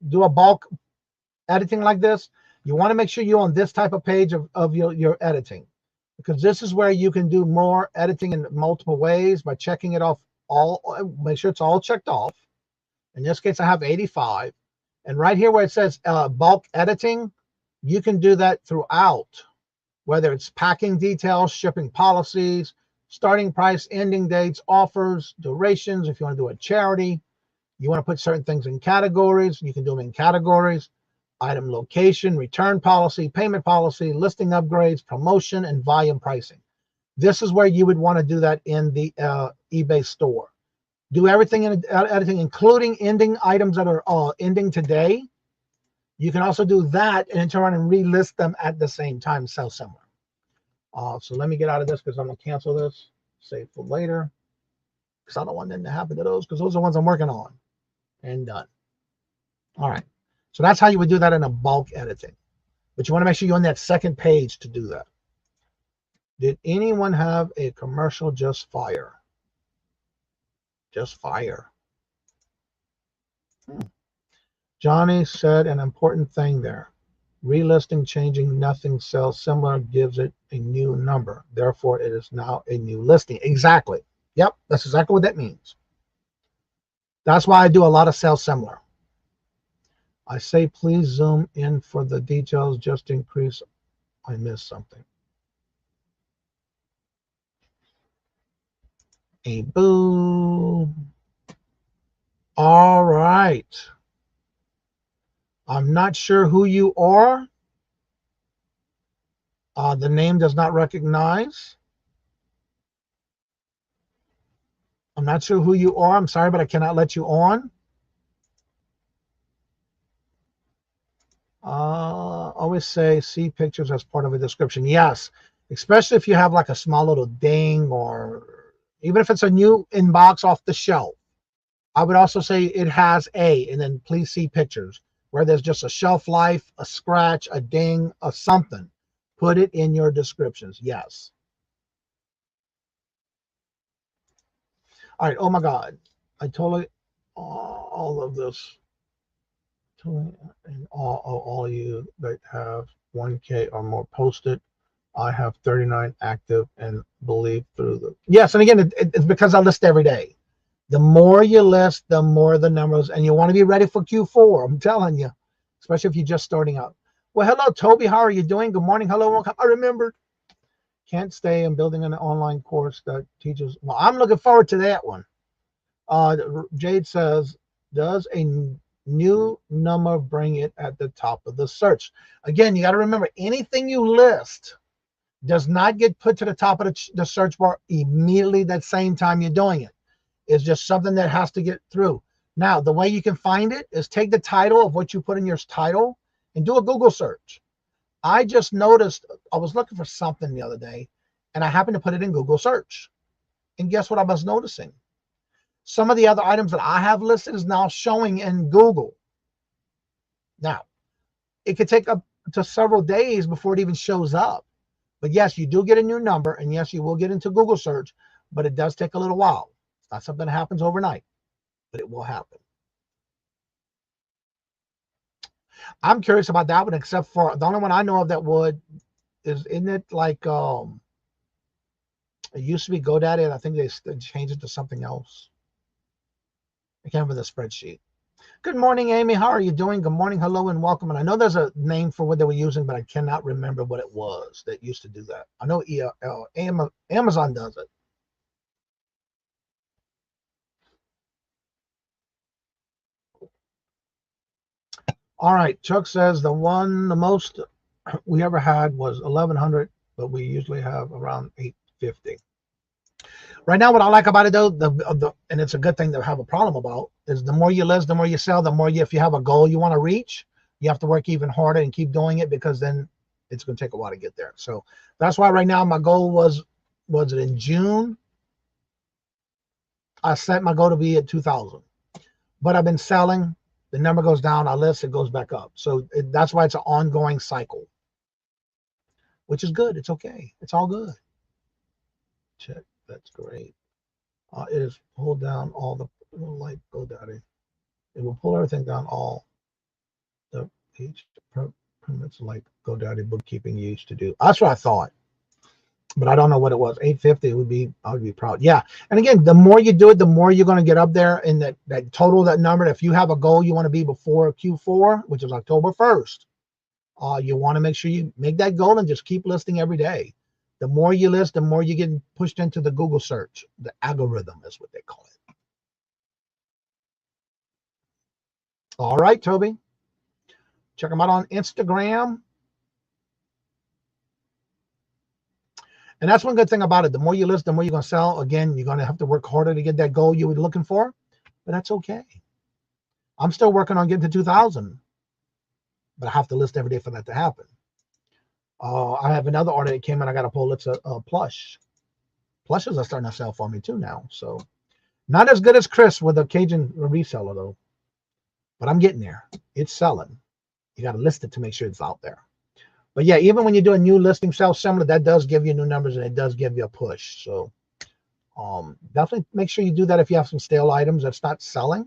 do a bulk editing like this, you want to make sure you're on this type of page of your editing, because this is where you can do more editing in multiple ways by checking it off all. Make sure it's all checked off. In this case, I have 85. And right here where it says bulk editing, you can do that throughout, whether it's packing details, shipping policies, starting price, ending dates, offers, durations. If you want to do a charity, you want to put certain things in categories, you can do them in categories, item location, return policy, payment policy, listing upgrades, promotion, and volume pricing. This is where you would want to do that in the eBay store. Do everything in editing, including ending items that are ending today. You can also do that and then turn around and relist them at the same time, sell similar. So let me get out of this because I'm going to cancel this, save for later, because I don't want anything to happen to those, because those are the ones I'm working on. And done. All right. So that's how you would do that in a bulk editing. But you want to make sure you're on that second page to do that. Did anyone have a commercial just fire? Just fire. Johnny said an important thing there. Relisting, changing nothing, sells similar, gives it a new number. Therefore, it is now a new listing. Exactly. Yep, that's exactly what that means. That's why I do a lot of sell similar. I say, please zoom in for the details, just in case I missed something. A boo. All right. I'm not sure who you are. The name does not recognize. I'm not sure who you are. I'm sorry, but I cannot let you on. Always say see pictures as part of a description. Yes, especially if you have like a small little ding, or even if it's a new inbox off the shelf. I would also say it has a, and then please see pictures where there's just a shelf life, a scratch, a ding, a something. Put it in your descriptions. Yes. All right. Oh my God. I totally, all of this. And all you that have 1K or more posted. I have 39 active and believe through the. Yes. And again, it's because I list every day. The more you list, the more the numbers, and you want to be ready for Q4. I'm telling you, especially if you're just starting out. Well, hello, Toby. How are you doing? Good morning. Hello. Welcome. I remembered. Can't stay. I'm building an online course that teaches. Well, I'm looking forward to that one. Jade says, does a new number bring it at the top of the search? Again, you got to remember, anything you list does not get put to the top of the search bar immediately that same time you're doing it. It's just something that has to get through. Now, the way you can find it is take the title of what you put in your title and do a Google search. I just noticed, I was looking for something the other day, and I happened to put it in Google search. And guess what I was noticing? Some of the other items that I have listed is now showing in Google. Now, it could take up to several days before it even shows up. But yes, you do get a new number, and yes, you will get into Google search, but it does take a little while. It's not something that happens overnight, but it will happen. I'm curious about that one, except for the only one I know of that would is, isn't it like it used to be GoDaddy, and I think they changed it to something else. I can't remember the spreadsheet. Good morning, Amy. How are you doing? Good morning, hello, and welcome. And I know there's a name for what they were using, but I cannot remember what it was that used to do that. I know Amazon does it. All right, Chuck says the most we ever had was 1,100, but we usually have around 850. Right now, what I like about it though, and it's a good thing to have a problem about, is the more you list, the more you sell, the more if you have a goal you want to reach, you have to work even harder and keep doing it, because then it's going to take a while to get there. So that's why right now my goal was it in June? I set my goal to be at 2,000, but I've been selling. The number goes down, I list, it goes back up. So that's why it's an ongoing cycle, which is good. It's okay. It's all good. Check. That's great. It is pulled down all the, like GoDaddy. It will pull everything down, all the page permits like GoDaddy bookkeeping used to do. That's what I thought, but I don't know what it was. 850 would be, I would be proud. Yeah. And again, the more you do it, the more you're going to get up there in that total, that number. If you have a goal you want to be before Q4, which is October 1st, you want to make sure you make that goal and just keep listing every day. The more you list, the more you get pushed into the Google search. The algorithm is what they call it. All right, Toby. Check them out on Instagram. And that's one good thing about it. The more you list, the more you're going to sell. Again, you're going to have to work harder to get that goal you were looking for, but that's okay. I'm still working on getting to 2,000, but I have to list every day for that to happen. I have another order that came in. I got a Pulitzer plush. Plushes are starting to sell for me too now. So not as good as Chris with a Kajun reseller though, but I'm getting there. It's selling. You got to list it to make sure it's out there. But yeah, even when you do a new listing sell similar, that does give you new numbers and it does give you a push. So definitely make sure you do that if you have some stale items that's not selling.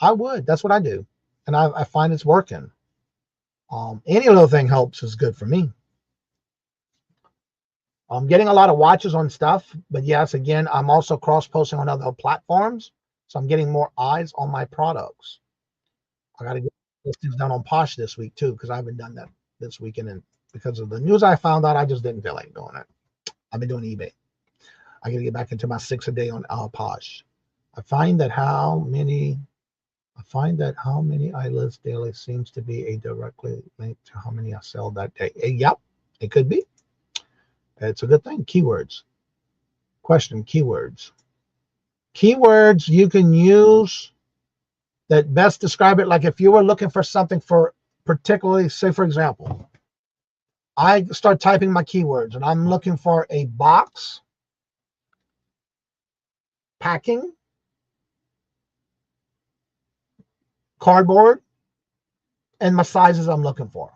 I would. That's what I do. And I find it's working. Any little thing helps is good for me. I'm getting a lot of watches on stuff, but yes, again, I'm also cross-posting on other platforms. So I'm getting more eyes on my products. I got to get listings done on Posh this week too, because I haven't done that this weekend, and because of the news I found out, I just didn't feel like doing it. I've been doing eBay. I got to get back into my 6 a day on Posh. I find that how many I list daily seems to be a directly linked to how many I sell that day. Yep, it could be. It's a good thing. Keywords. Question, keywords. Keywords you can use that best describe it. Like if you were looking for something for particularly, say for example, I start typing my keywords and I'm looking for a box, packing, cardboard, and my sizes I'm looking for.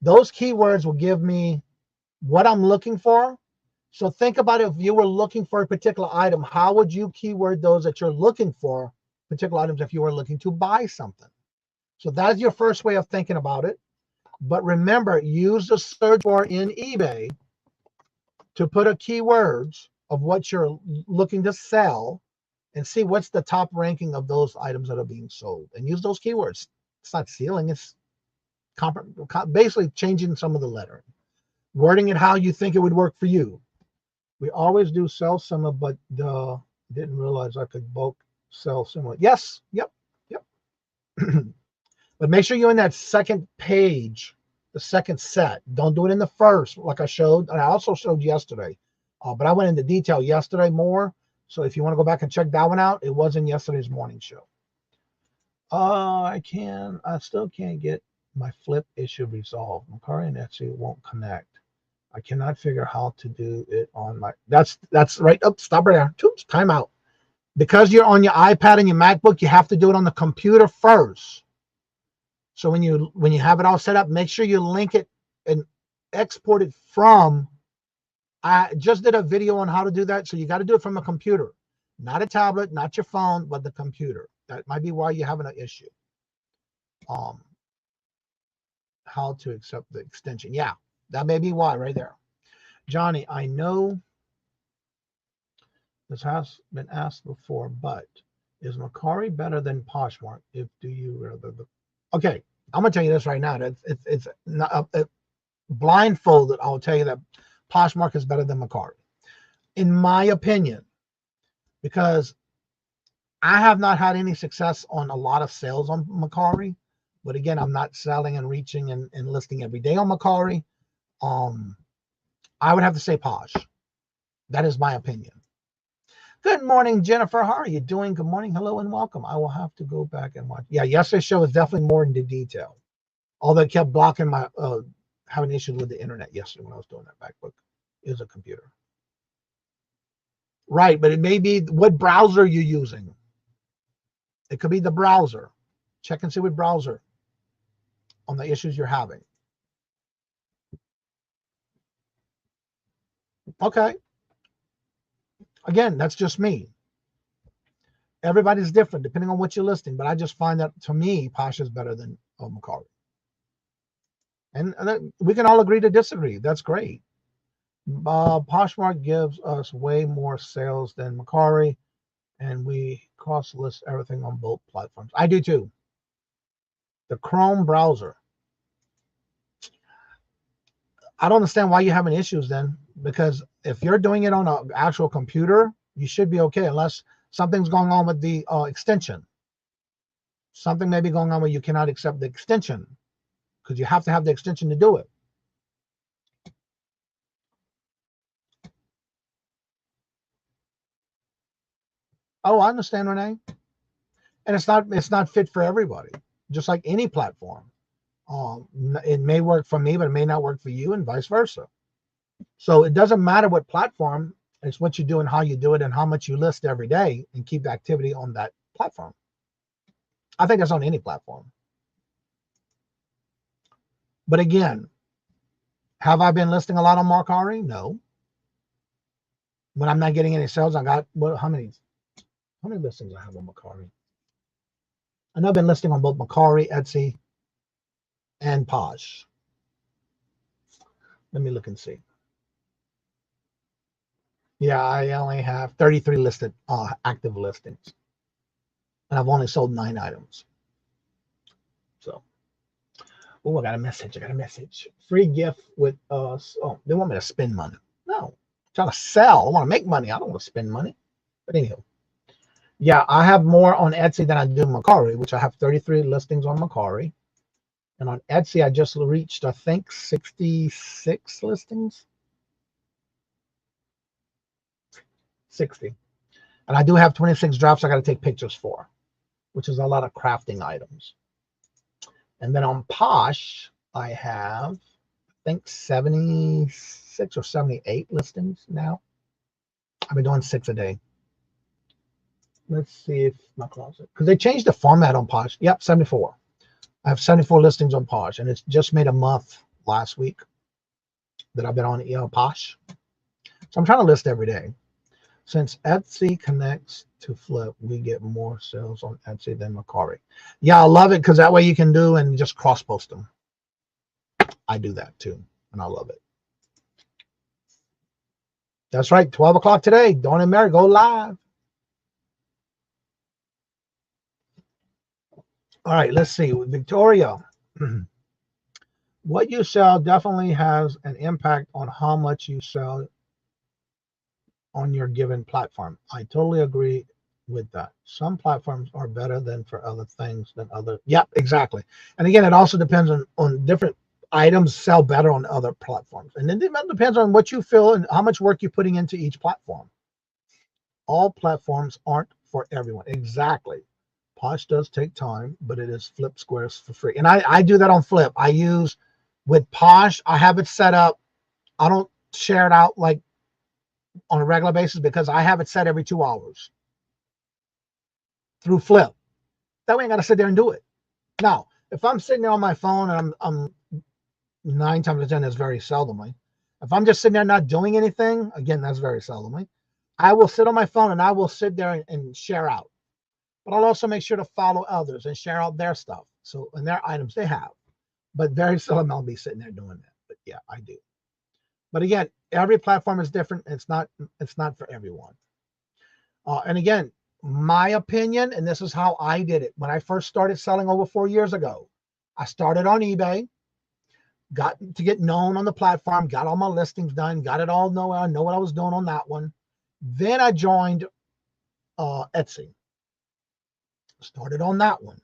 Those keywords will give me what I'm looking for. So think about if you were looking for a particular item, how would you keyword those that you're looking for, particular items, if you were looking to buy something? So that's your first way of thinking about it. But remember, use the search bar in eBay to put a keywords of what you're looking to sell and see what's the top ranking of those items that are being sold, and use those keywords. It's not stealing, it's basically changing some of the lettering. Wording it how you think it would work for you. We always do sell similar, but didn't realize I could bulk sell similar. Yes, yep. But make sure you're in that second page, the second set. Don't do it in the first, like I showed. And I also showed yesterday, but I went into detail yesterday more. So if you want to go back and check that one out, it was in yesterday's morning show. I still can't get my flip issue resolved. Macari and Etsy won't connect. I cannot figure how to do it on my, that's right. Up, stop right there. Oops, time out. Because you're on your iPad and your MacBook, you have to do it on the computer first. So when you have it all set up, make sure you link it and export it from. I just did a video on how to do that. So you got to do it from a computer, not a tablet, not your phone, but the computer. That might be why you're having an issue. How to accept the extension. Yeah, that may be why right there. Johnny, I know this has been asked before, but is Macari better than Poshmark? If do you rather the... Okay, I'm gonna tell you this right now. It's not blindfolded. I'll tell you that Poshmark is better than Macari, in my opinion, because I have not had any success on a lot of sales on Macari. But again, I'm not selling and reaching and listing every day on Macari. I would have to say Posh. That is my opinion. Good morning, Jennifer. How are you doing? Good morning. Hello and welcome. I will have to go back and watch. Yeah, yesterday's show was definitely more into detail. Although it kept blocking my having issues with the internet yesterday when I was doing that MacBook. It was a computer. Right, but it may be what browser you're using. It could be the browser. Check and see what browser on the issues you're having. Okay. Again, that's just me. Everybody's different depending on what you're listing, but I just find that to me, Posh is better than Macari. And we can all agree to disagree. That's great. Poshmark gives us way more sales than Macari, and we cross list everything on both platforms. I do too. The Chrome browser. I don't understand why you're having issues then, because if you're doing it on an actual computer, you should be okay, unless something's going on with the extension. Something may be going on where you cannot accept the extension, because you have to have the extension to do it. Oh, I understand, Renee. And it's not fit for everybody, just like any platform. It may work for me, but it may not work for you, and vice versa. So it doesn't matter what platform, it's what you do and how you do it and how much you list every day and keep the activity on that platform. I think that's on any platform. But again, have I been listing a lot on Macari? No. When I'm not getting any sales, I got, well, how many listings I have on Macari? I know I've been listing on both Macari, Etsy, and Posh. Let me look and see. Yeah, I only have 33 listed active listings, and I've only sold 9 items. So, oh, I got a message. Free gift with us. Oh, they want me to spend money. No, I'm trying to sell. I want to make money. I don't want to spend money. But anyhow, yeah, I have more on Etsy than I do Macari, which I have 33 listings on Macari. And on Etsy, I just reached, I think, 66 listings. 60. And I do have 26 drops I got to take pictures for, which is a lot of crafting items. And then on Posh, I have, I think, 76 or 78 listings now. I've been doing 6 a day. Let's see if my closet, because they changed the format on Posh. Yep, 74. I have 74 listings on Posh, and it's just made a month last week that I've been on Posh. So I'm trying to list every day. Since Etsy connects to Flip, we get more sales on Etsy than Macari. Yeah, I love it because that way you can do and just cross post them. I do that too, and I love it. That's right, 12 o'clock today. Dawn and Mary go live. All right, let's see. Victoria. What you sell definitely has an impact on how much you sell on your given platform. I totally agree with that. Some platforms are better than for other things than other. Yep, exactly. And again, it also depends on different items sell better on other platforms. And then it depends on what you feel and how much work you're putting into each platform. All platforms aren't for everyone. Exactly. Posh does take time, but it is Flip Squares for free. And I do that on Flip. I use with Posh, I have it set up. I don't share it out like on a regular basis because I have it set every 2 hours through Flip. That way I got to sit there and do it. Now, if I'm sitting there on my phone and I'm 9 times out of 10, that's very seldomly. If I'm just sitting there not doing anything, again, that's very seldomly. I will sit on my phone and I will sit there and share out. But I'll also make sure to follow others and share out their stuff. So, and their items they have. But very seldom I'll be sitting there doing that. But yeah, I do. But again, every platform is different. It's not for everyone. And again, my opinion, and this is how I did it. When I first started selling over 4 years ago, I started on eBay, got to get known on the platform, got all my listings done, got it all know. I know what I was doing on that one. Then I joined Etsy. Started on that one.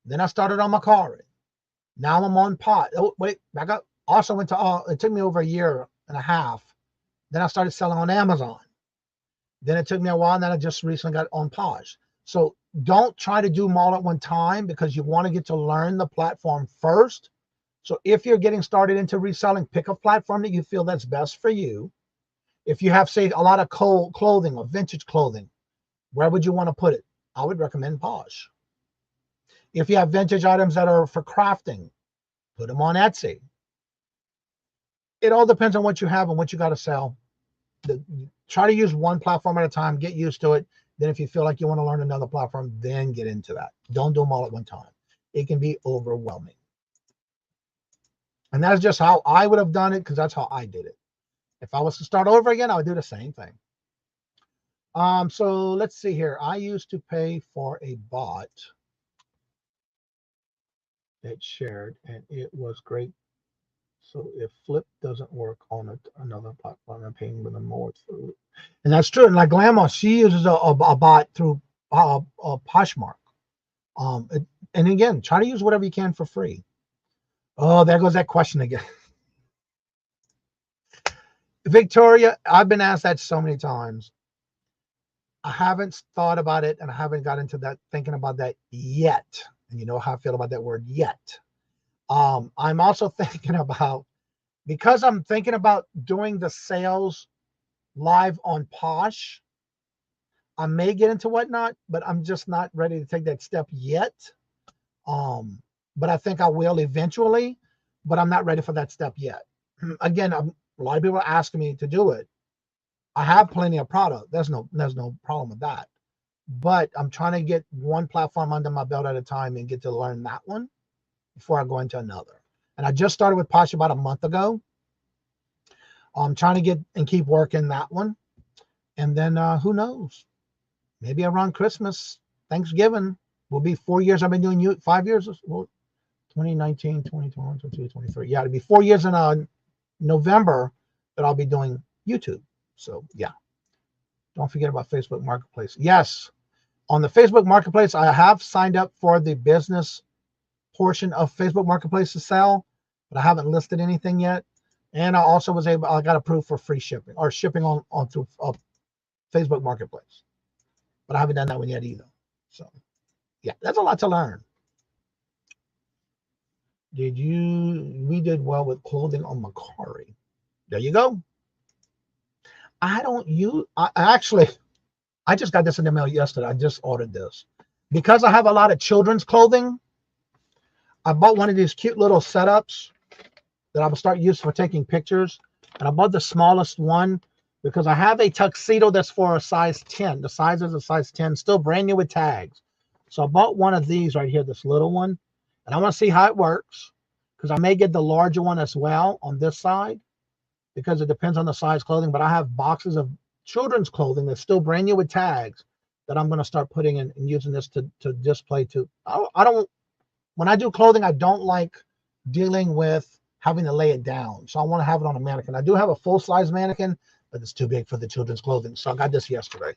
Then I started on Mercari. Now I'm on Pot. Oh, wait, back up. Also went to, it took me over a year and a half. Then I started selling on Amazon. Then it took me a while, and then I just recently got on Posh. So don't try to do them all at one time because you want to get to learn the platform first. So if you're getting started into reselling, pick a platform that you feel that's best for you. If you have, say, a lot of clothing or vintage clothing, where would you want to put it? I would recommend Posh. If you have vintage items that are for crafting, put them on Etsy. It all depends on what you have and what you got to sell. Try to use one platform at a time, get used to it. Then if you feel like you want to learn another platform, then get into that. Don't do them all at one time. It can be overwhelming. And that's just how I would have done it because that's how I did it. If I was to start over again, I would do the same thing. So let's see here. I used to pay for a bot that shared, and it was great. So if Flip doesn't work on another platform, I'm paying with them more through it. And that's true. And like Glamour, she uses a bot through Poshmark. And again, try to use whatever you can for free. Oh, there goes that question again. Victoria, I've been asked that so many times. I haven't thought about it, and I haven't got into that thinking about that yet. And you know how I feel about that word yet. I'm also thinking about, because I'm thinking about doing the sales live on Posh, I may get into whatnot, but I'm just not ready to take that step yet. But I think I will eventually, but I'm not ready for that step yet. Again, a lot of people are asking me to do it. I have plenty of product. There's no problem with that. But I'm trying to get one platform under my belt at a time and get to learn that one before I go into another. And I just started with Posh about a month ago. I'm trying to get and keep working that one. And then who knows? Maybe around Christmas, Thanksgiving, will be 4 years. I've been doing 5 years. Well, 2019, 2021, 2022, 2023. Yeah, it'll be 4 years in November that I'll be doing YouTube. So yeah. Don't forget about Facebook Marketplace. Yes, on the Facebook Marketplace, I have signed up for the business portion of Facebook Marketplace to sell, but I haven't listed anything yet. And I also was able, I got approved for free shipping or shipping on through Facebook Marketplace, but I haven't done that one yet either. So yeah, that's a lot to learn. We did well with clothing on Mercari. There you go. I just got this in the mail yesterday. I just ordered this because I have a lot of children's clothing. I bought one of these cute little setups that I will start using for taking pictures. And I bought the smallest one because I have a tuxedo that's for a size 10. The size is a size 10, still brand new with tags. So I bought one of these right here, this little one. And I want to see how it works because I may get the larger one as well on this side, because it depends on the size clothing. But I have boxes of children's clothing that's still brand new with tags that I'm going to start putting in and using this to display to. I don't, when I do clothing, I don't like dealing with having to lay it down. So I want to have it on a mannequin. I do have a full-size mannequin, but it's too big for the children's clothing. So I got this yesterday.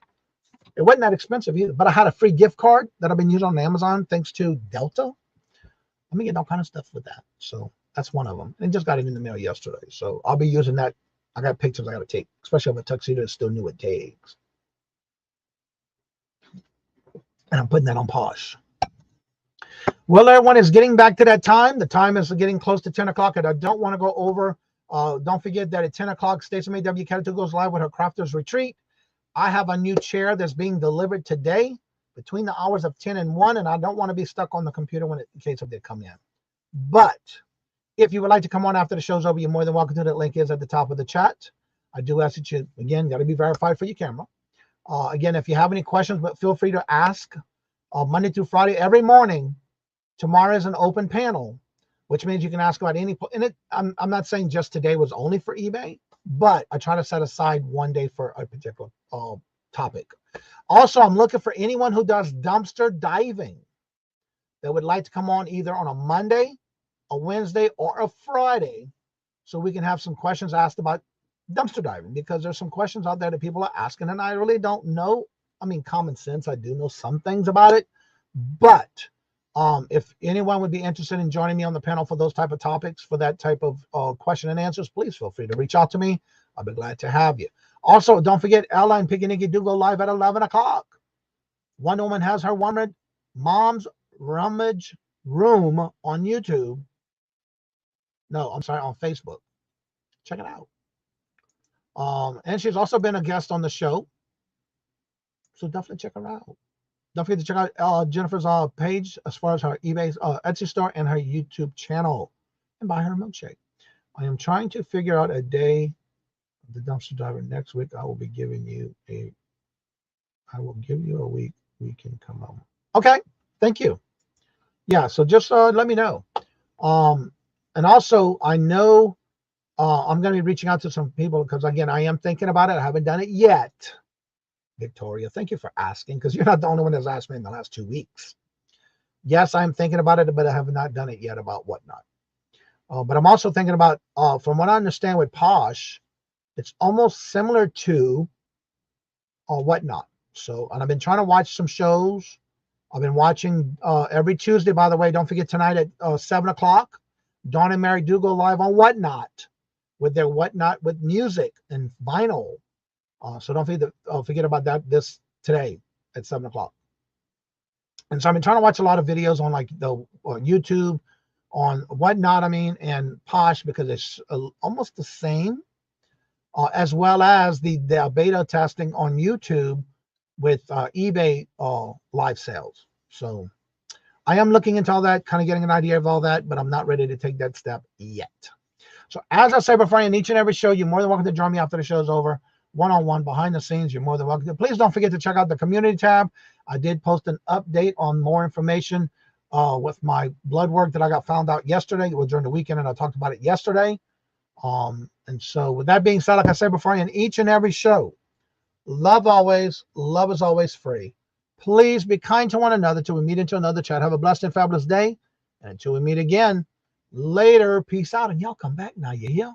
It wasn't that expensive either, but I had a free gift card that I've been using on Amazon thanks to Delta. Let me get all kind of stuff with that. So that's one of them. And just got it in the mail yesterday. So I'll be using that. I got pictures I got to take, especially of a tuxedo that's still new with tags. And I'm putting that on Posh. Well, everyone is getting back to that time. The time is getting close to 10 o'clock, and I don't want to go over. Don't forget that at 10 o'clock, Stacey May W. Cattitude goes live with her Crafters Retreat. I have a new chair that's being delivered today between the hours of 10 and 1, and I don't want to be stuck on the computer in case it did come in. But if you would like to come on after the show's over, you're more than welcome to. That link is at the top of the chat. I do ask that you, again, got to be verified for your camera. Again, if you have any questions, but feel free to ask Monday through Friday every morning. Tomorrow is an open panel, which means you can ask about any. And I'm not saying just today was only for eBay, but I try to set aside one day for a particular topic. Also, I'm looking for anyone who does dumpster diving that would like to come on either on a Monday, a Wednesday, or a Friday, so we can have some questions asked about dumpster diving, because there's some questions out there that people are asking, and I really don't know. I mean, common sense, I do know some things about it, but if anyone would be interested in joining me on the panel for those type of topics, for that type of question and answers, please feel free to reach out to me. I'll be glad to have you. Also, don't forget, Ella and Piggy Nicky do go live at 11 o'clock. Wonder Woman has her Mom's Rummage Room on YouTube. No, I'm sorry, on Facebook. Check it out. And she's also been a guest on the show, so definitely check her out. Don't forget to check out Jennifer's page as far as her eBay, Etsy store, and her YouTube channel, and buy her a milkshake. I am trying to figure out a day of the dumpster diver next week. I will give you a week we can come on. Okay, thank you. Yeah, so just let me know. And also, I know I'm going to be reaching out to some people, because again, I am thinking about it. I haven't done it yet. Victoria, thank you for asking, because you're not the only one that's asked me in the last 2 weeks. Yes, I'm thinking about it, but I have not done it yet about whatnot. But I'm also thinking about, from what I understand with Posh, it's almost similar to whatnot. So, and I've been trying to watch some shows. I've been watching every Tuesday, by the way. Don't forget tonight at 7 o'clock. Dawn and Mary do go live on Whatnot with their Whatnot with music and vinyl. So don't forget about that this today at 7 o'clock. And so I've been trying to watch a lot of videos on like the YouTube, on Whatnot, and Posh, because it's almost the same, as well as the beta testing on YouTube with eBay live sales. So I am looking into all that, kind of getting an idea of all that, but I'm not ready to take that step yet. So as I say before, in each and every show, you're more than welcome to join me after the show's over. One-on-one, behind the scenes, you're more than welcome to. Please don't forget to check out the community tab. I did post an update on more information with my blood work that I got found out yesterday. It was during the weekend, and I talked about it yesterday. And so with that being said, like I said before, in each and every show, love always, love is always free. Please be kind to one another till we meet into another chat. Have a blessed and fabulous day. And until we meet again, later, peace out. And y'all come back now, you hear?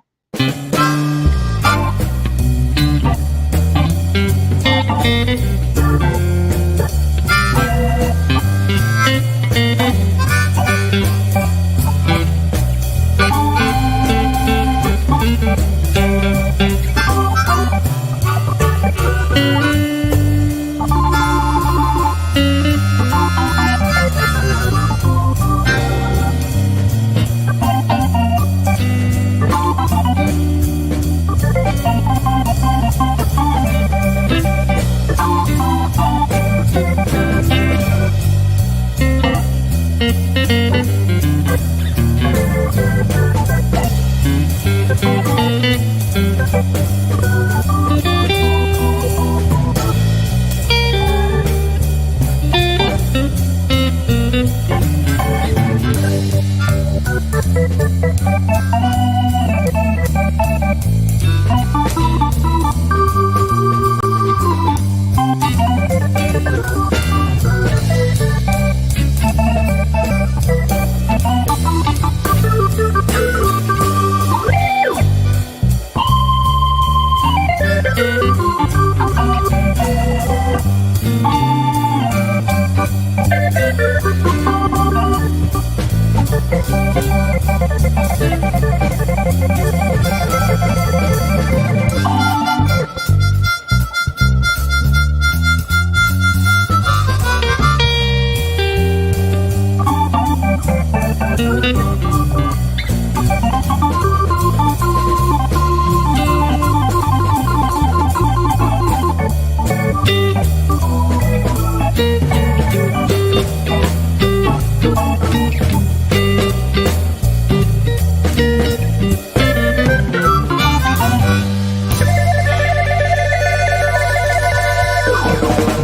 Woo!